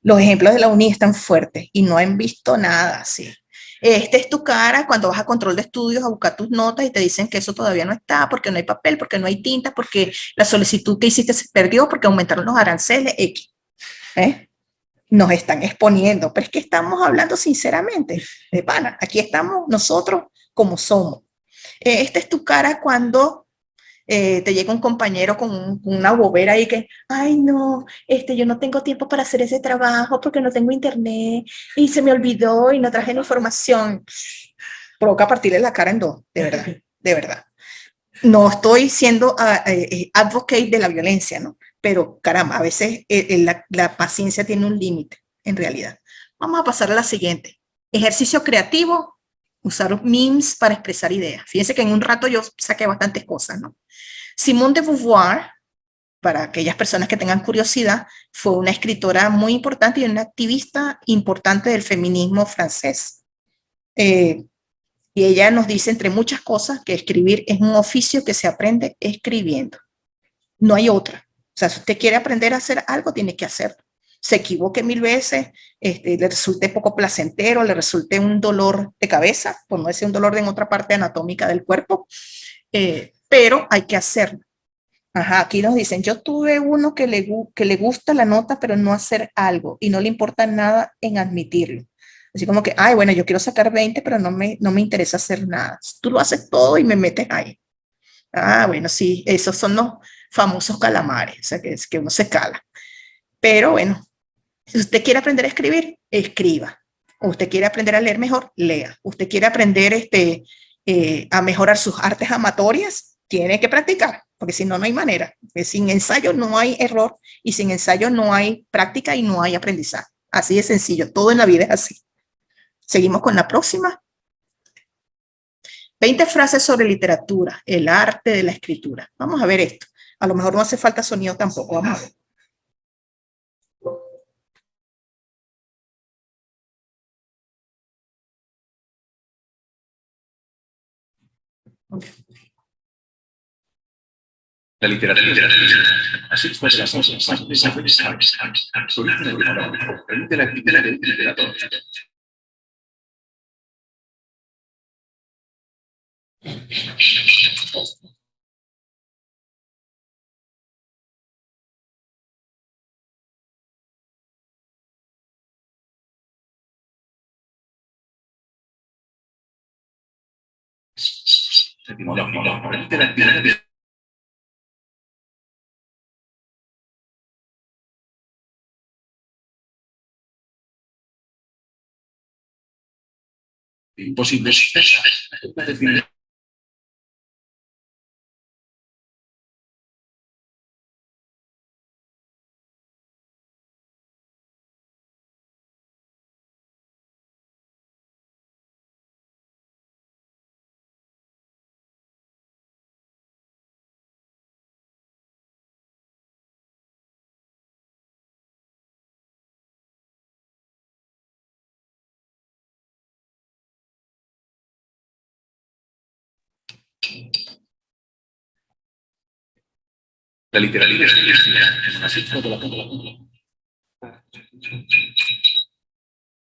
Los ejemplos de la uni están fuertes y no han visto nada así. Esta es tu cara cuando vas a control de estudios a buscar tus notas y te dicen que eso todavía no está, porque no hay papel, porque no hay tinta, porque la solicitud que hiciste se perdió, porque aumentaron los aranceles, X. ¿Eh? Nos están exponiendo, pero es que estamos hablando sinceramente, de pana. Aquí estamos nosotros como somos. Esta es tu cara cuando te llega un compañero con una bobera y que, ay no, yo no tengo tiempo para hacer ese trabajo porque no tengo internet y se me olvidó y no traje la información. Provoca partirle la cara en dos, de verdad, de verdad. No estoy siendo advocate de la violencia, ¿no? Pero caramba, a veces la paciencia tiene un límite, en realidad. Vamos a pasar a la siguiente. Ejercicio creativo, usar memes para expresar ideas. Fíjense que en un rato yo saqué bastantes cosas, ¿no? Simone de Beauvoir, para aquellas personas que tengan curiosidad, fue una escritora muy importante y una activista importante del feminismo francés. Y ella nos dice, entre muchas cosas, que escribir es un oficio que se aprende escribiendo. No hay otra. O sea, si usted quiere aprender a hacer algo, tiene que hacerlo. Se equivoque 1000 veces, le resulte poco placentero, le resulte un dolor de cabeza, por no decir un dolor en otra parte anatómica del cuerpo, pero hay que hacerlo. Ajá, aquí nos dicen, yo tuve uno que le gusta la nota, pero no hacer algo y no le importa nada en admitirlo. Así como que, ay, bueno, yo quiero sacar 20, pero no me interesa hacer nada. Tú lo haces todo y me metes ahí. Ah, bueno, sí, esos son los famosos calamares, o sea, que es que uno se cala. Pero bueno, si usted quiere aprender a escribir, escriba. O usted quiere aprender a leer mejor, lea. Usted quiere aprender a mejorar sus artes amatorias, tiene que practicar, porque si no, no hay manera. Sin ensayo no hay error y sin ensayo no hay práctica y no hay aprendizaje. Así de sencillo, todo en la vida es así. Seguimos con la próxima. 20 frases sobre literatura, el arte de la escritura. Vamos a ver esto. A lo mejor no hace falta sonido tampoco. Vamos a ver. La literatura. Así pues, las cosas más desafiantes. Permite la actividad del literato. etimológico. Permite la actividad de imposible. La literalidad es una cifra de la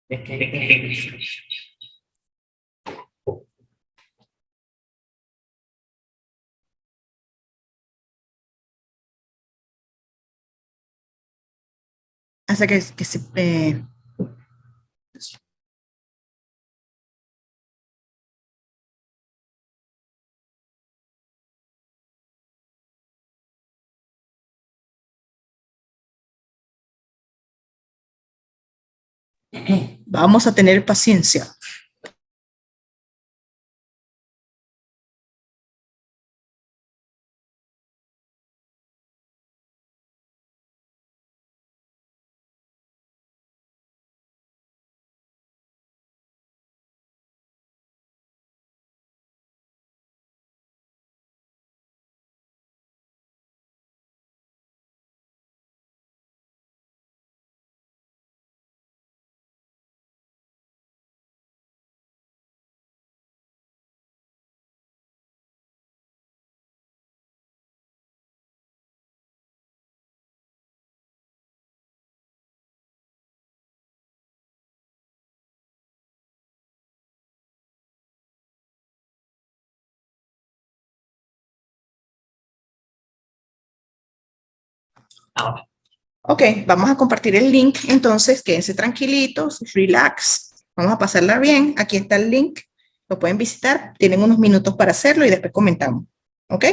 Es que Hasta que se... vamos a tener paciencia. ahora. Ok, vamos a compartir el link, entonces quédense tranquilitos, relax, vamos a pasarla bien. Aquí está el link, lo pueden visitar, tienen unos minutos para hacerlo y después comentamos. ¿Ok?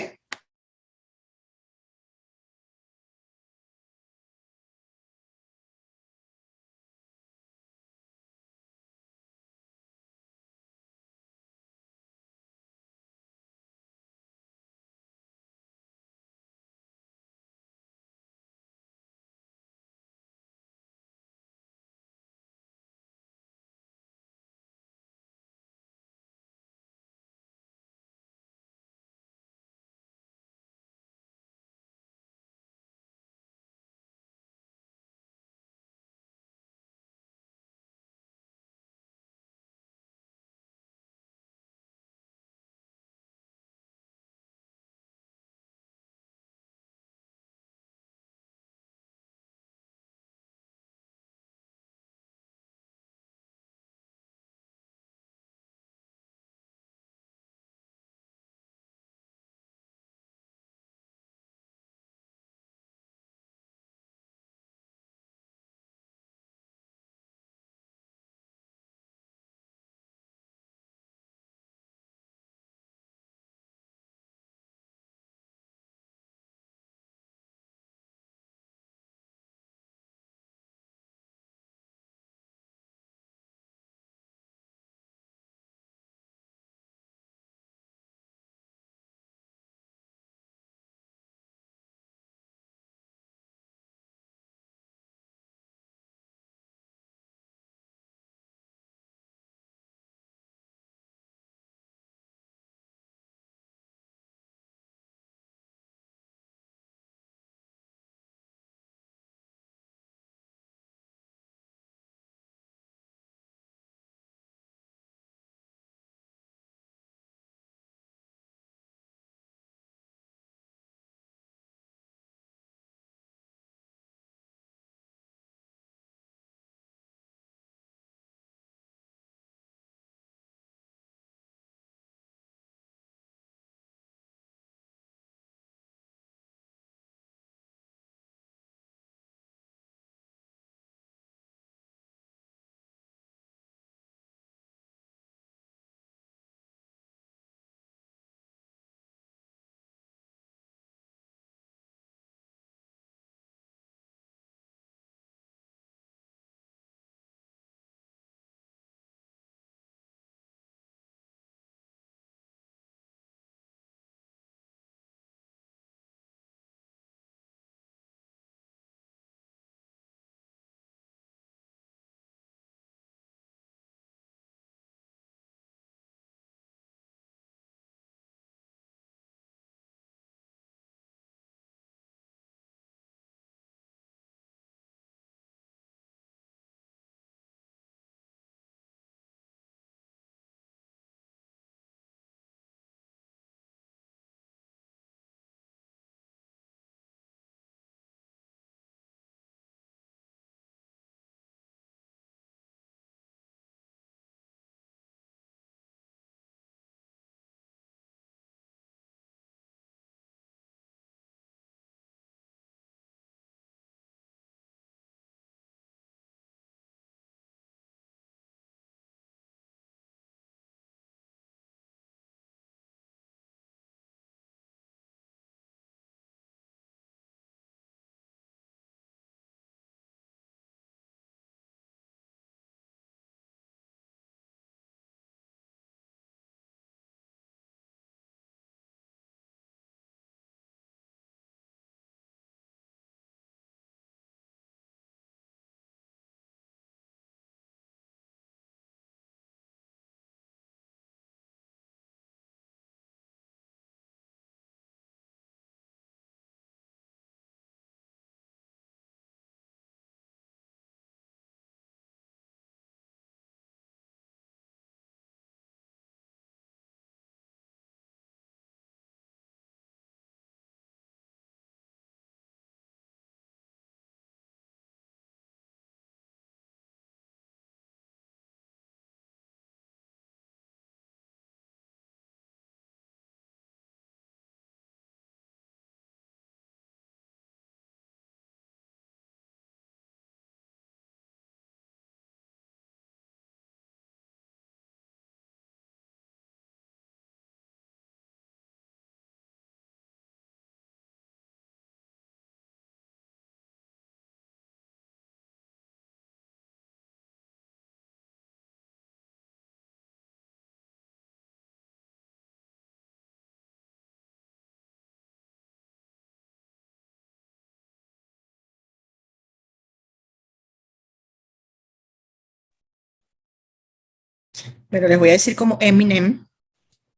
Pero les voy a decir como Eminem,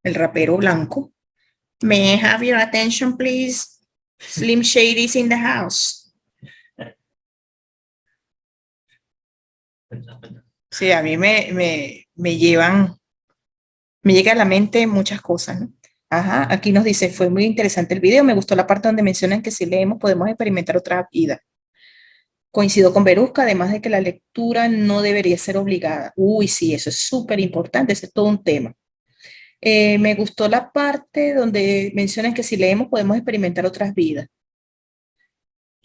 el rapero blanco. May I have your attention, please? Slim Shady's in the house. Sí, a mí me llevan, me llega a la mente muchas cosas, ¿no? Ajá, aquí nos dice, fue muy interesante el video, me gustó la parte donde mencionan que si leemos podemos experimentar otra vida. Coincido con Berusca, además de que la lectura no debería ser obligada. Uy, sí, eso es súper importante, ese es todo un tema. Me gustó la parte donde mencionan que si leemos podemos experimentar otras vidas.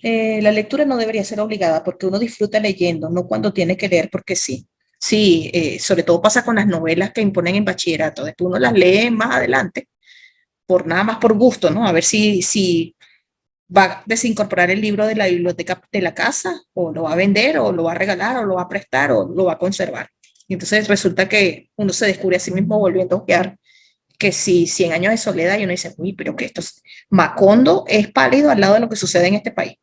La lectura no debería ser obligada porque uno disfruta leyendo, no cuando tiene que leer porque sí. Sí, sobre todo pasa con las novelas que imponen en bachillerato, después uno las lee más adelante, por nada más por gusto, ¿no? A ver si va a desincorporar el libro de la biblioteca de la casa, o lo va a vender, o lo va a regalar, o lo va a prestar, o lo va a conservar. Y entonces resulta que uno se descubre a sí mismo volviendo a ojear que si 100 años de soledad, y uno dice, uy, pero que esto es, Macondo es pálido al lado de lo que sucede en este país.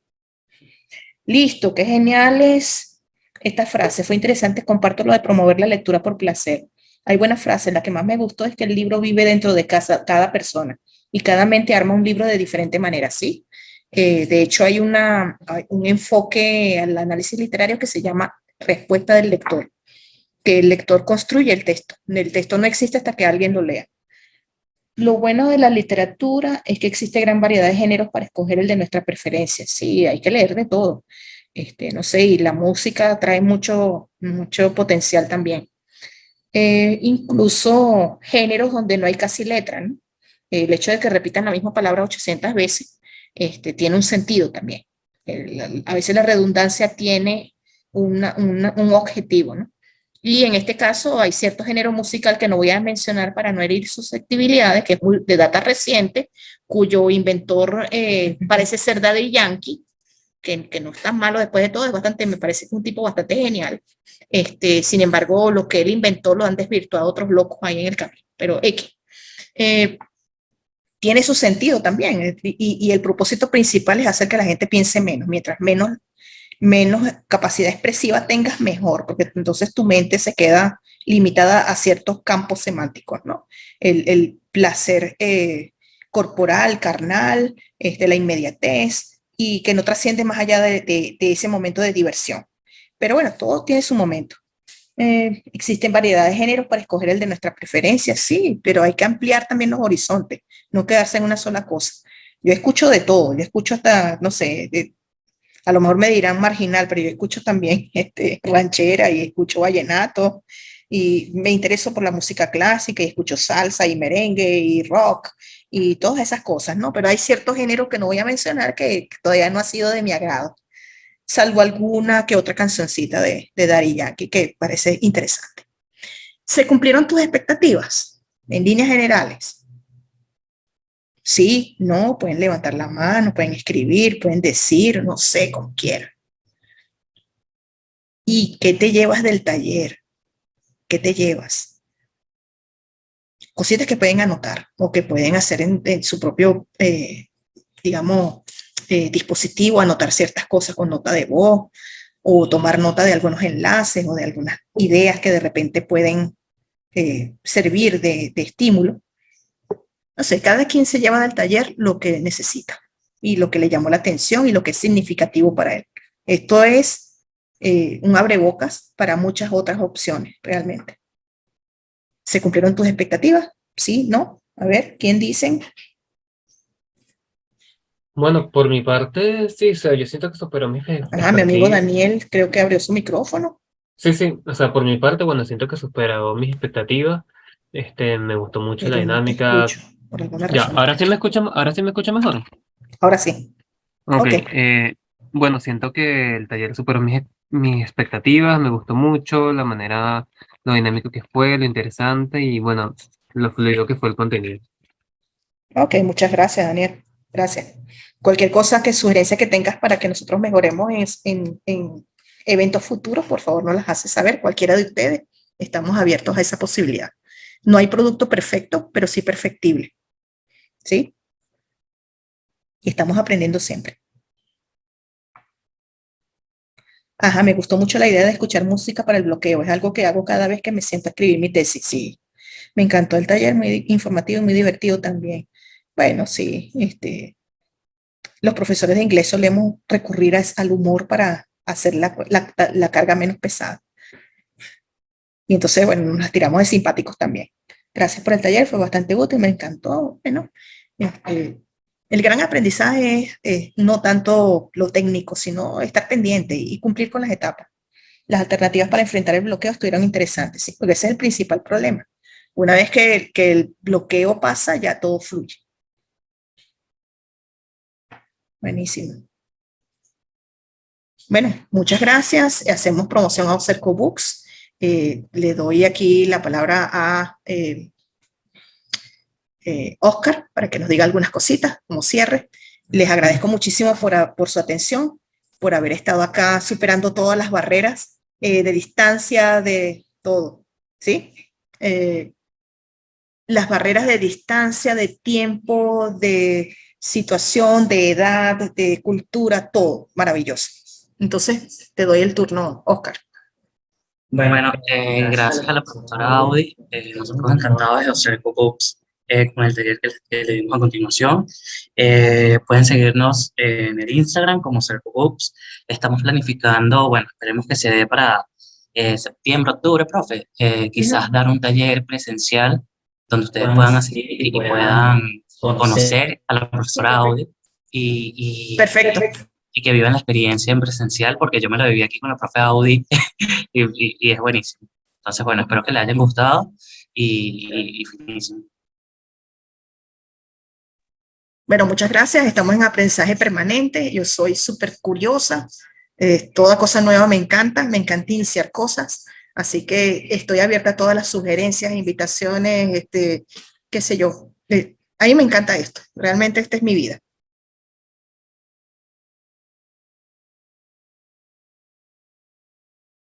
Listo, qué genial es esta frase. Fue interesante, comparto lo de promover la lectura por placer. Hay buena frase, la que más me gustó es que el libro vive dentro de cada persona y cada mente arma un libro de diferente manera, ¿sí? De hecho, hay un enfoque al análisis literario que se llama respuesta del lector, que el lector construye el texto. El texto no existe hasta que alguien lo lea. Lo bueno de la literatura es que existe gran variedad de géneros para escoger el de nuestra preferencia. Sí, hay que leer de todo. No sé, y la música trae mucho potencial también. Incluso géneros donde no hay casi letra, ¿no? El hecho de que repitan la misma palabra 800 veces, tiene un sentido también. A veces la redundancia tiene un objetivo, ¿no? Y en este caso hay cierto género musical que no voy a mencionar para no herir susceptibilidades, que es de data reciente, cuyo inventor parece ser Daddy Yankee, que no es tan malo después de todo, me parece que es un tipo bastante genial. Sin embargo, lo que él inventó lo han desvirtuado otros locos ahí en el camino, pero X. Tiene su sentido también, y el propósito principal es hacer que la gente piense menos, mientras menos capacidad expresiva tengas, mejor, porque entonces tu mente se queda limitada a ciertos campos semánticos, ¿no? El placer corporal, carnal, la inmediatez, y que no trasciende más allá de ese momento de diversión. Pero bueno, todo tiene su momento. Existen variedad de géneros para escoger el de nuestra preferencia, sí, pero hay que ampliar también los horizontes, no quedarse en una sola cosa. Yo escucho de todo, yo escucho hasta, no sé, a lo mejor me dirán marginal, pero yo escucho también ranchera y escucho vallenato y me intereso por la música clásica y escucho salsa y merengue y rock y todas esas cosas, ¿no? Pero hay ciertos géneros que no voy a mencionar que todavía no ha sido de mi agrado, salvo alguna que otra cancioncita de Daddy Yankee que parece interesante. ¿Se cumplieron tus expectativas en líneas generales? Sí, no, pueden levantar la mano, pueden escribir, pueden decir, no sé, como quieran. ¿Y qué te llevas del taller? ¿Qué te llevas? Cositas que pueden anotar o que pueden hacer en su propio, digamos, dispositivo, anotar ciertas cosas con nota de voz o tomar nota de algunos enlaces o de algunas ideas que de repente pueden servir de estímulo. No sé, cada quien se lleva del taller lo que necesita y lo que le llamó la atención y lo que es significativo para él. Esto es un abrebocas para muchas otras opciones, realmente. ¿Se cumplieron tus expectativas? ¿Sí? ¿No? A ver, ¿quién dicen? Bueno, por mi parte, sí, o sea, yo siento que superó mis Ajá, mi amigo expectativas. Daniel creo que abrió su micrófono. Sí, sí, o sea, por mi parte, bueno, siento que superó mis expectativas. Me gustó mucho la Pero no te dinámica. escucho, por alguna Ya, razón no te escucho. ahora sí me escucha mejor. Ahora sí. Ok, Ok. bueno, siento que el taller superó mis expectativas, me gustó mucho la manera, lo dinámico que fue, lo interesante y bueno, lo fluido que fue el contenido. Ok, muchas gracias, Daniel. Gracias. Cualquier cosa, sugerencia que tengas para que nosotros mejoremos en eventos futuros, por favor, nos las hace saber. Cualquiera de ustedes, estamos abiertos a esa posibilidad. No hay producto perfecto, pero sí perfectible. ¿Sí? Y estamos aprendiendo siempre. Ajá, me gustó mucho la idea de escuchar música para el bloqueo. Es algo que hago cada vez que me siento a escribir mi tesis. Sí, me encantó el taller, muy informativo y muy divertido también. Bueno, sí, los profesores de inglés solemos recurrir al humor para hacer la carga menos pesada. Y entonces, bueno, nos tiramos de simpáticos también. Gracias por el taller, fue bastante útil, me encantó. Bueno, el gran aprendizaje es no tanto lo técnico, sino estar pendiente y cumplir con las etapas. Las alternativas para enfrentar el bloqueo estuvieron interesantes, ¿sí? Porque ese es el principal problema. Una vez que el bloqueo pasa, ya todo fluye. Buenísimo. Bueno, muchas gracias. Hacemos promoción a Obserco Books. Le doy aquí la palabra a Oscar para que nos diga algunas cositas como cierre. Les agradezco muchísimo por su atención, por haber estado acá superando todas las barreras de distancia, de todo, ¿sí? Las barreras de distancia, de tiempo, de situación, de edad, de cultura, todo maravilloso. Entonces, te doy el turno, Oscar. Bueno, gracias a la profesora Audi, nosotros encantados de hacer Books con el taller que le dimos a continuación. Pueden seguirnos en el Instagram como Cerco Books. Estamos planificando, bueno, esperemos que se dé para septiembre, octubre, profe, quizás dar un taller presencial donde ustedes puedan asistir y puedan conocer a la profesora Audi Perfecto. y que vivan la experiencia en presencial, porque yo me la viví aquí con la profe Audi y es buenísimo. Entonces, bueno, espero que les hayan gustado y finísimo. Bueno, muchas gracias. Estamos en aprendizaje permanente. Yo soy súper curiosa. Toda cosa nueva me encanta iniciar cosas. Así que estoy abierta a todas las sugerencias, invitaciones, qué sé yo. A mí me encanta esto. Realmente esta es mi vida.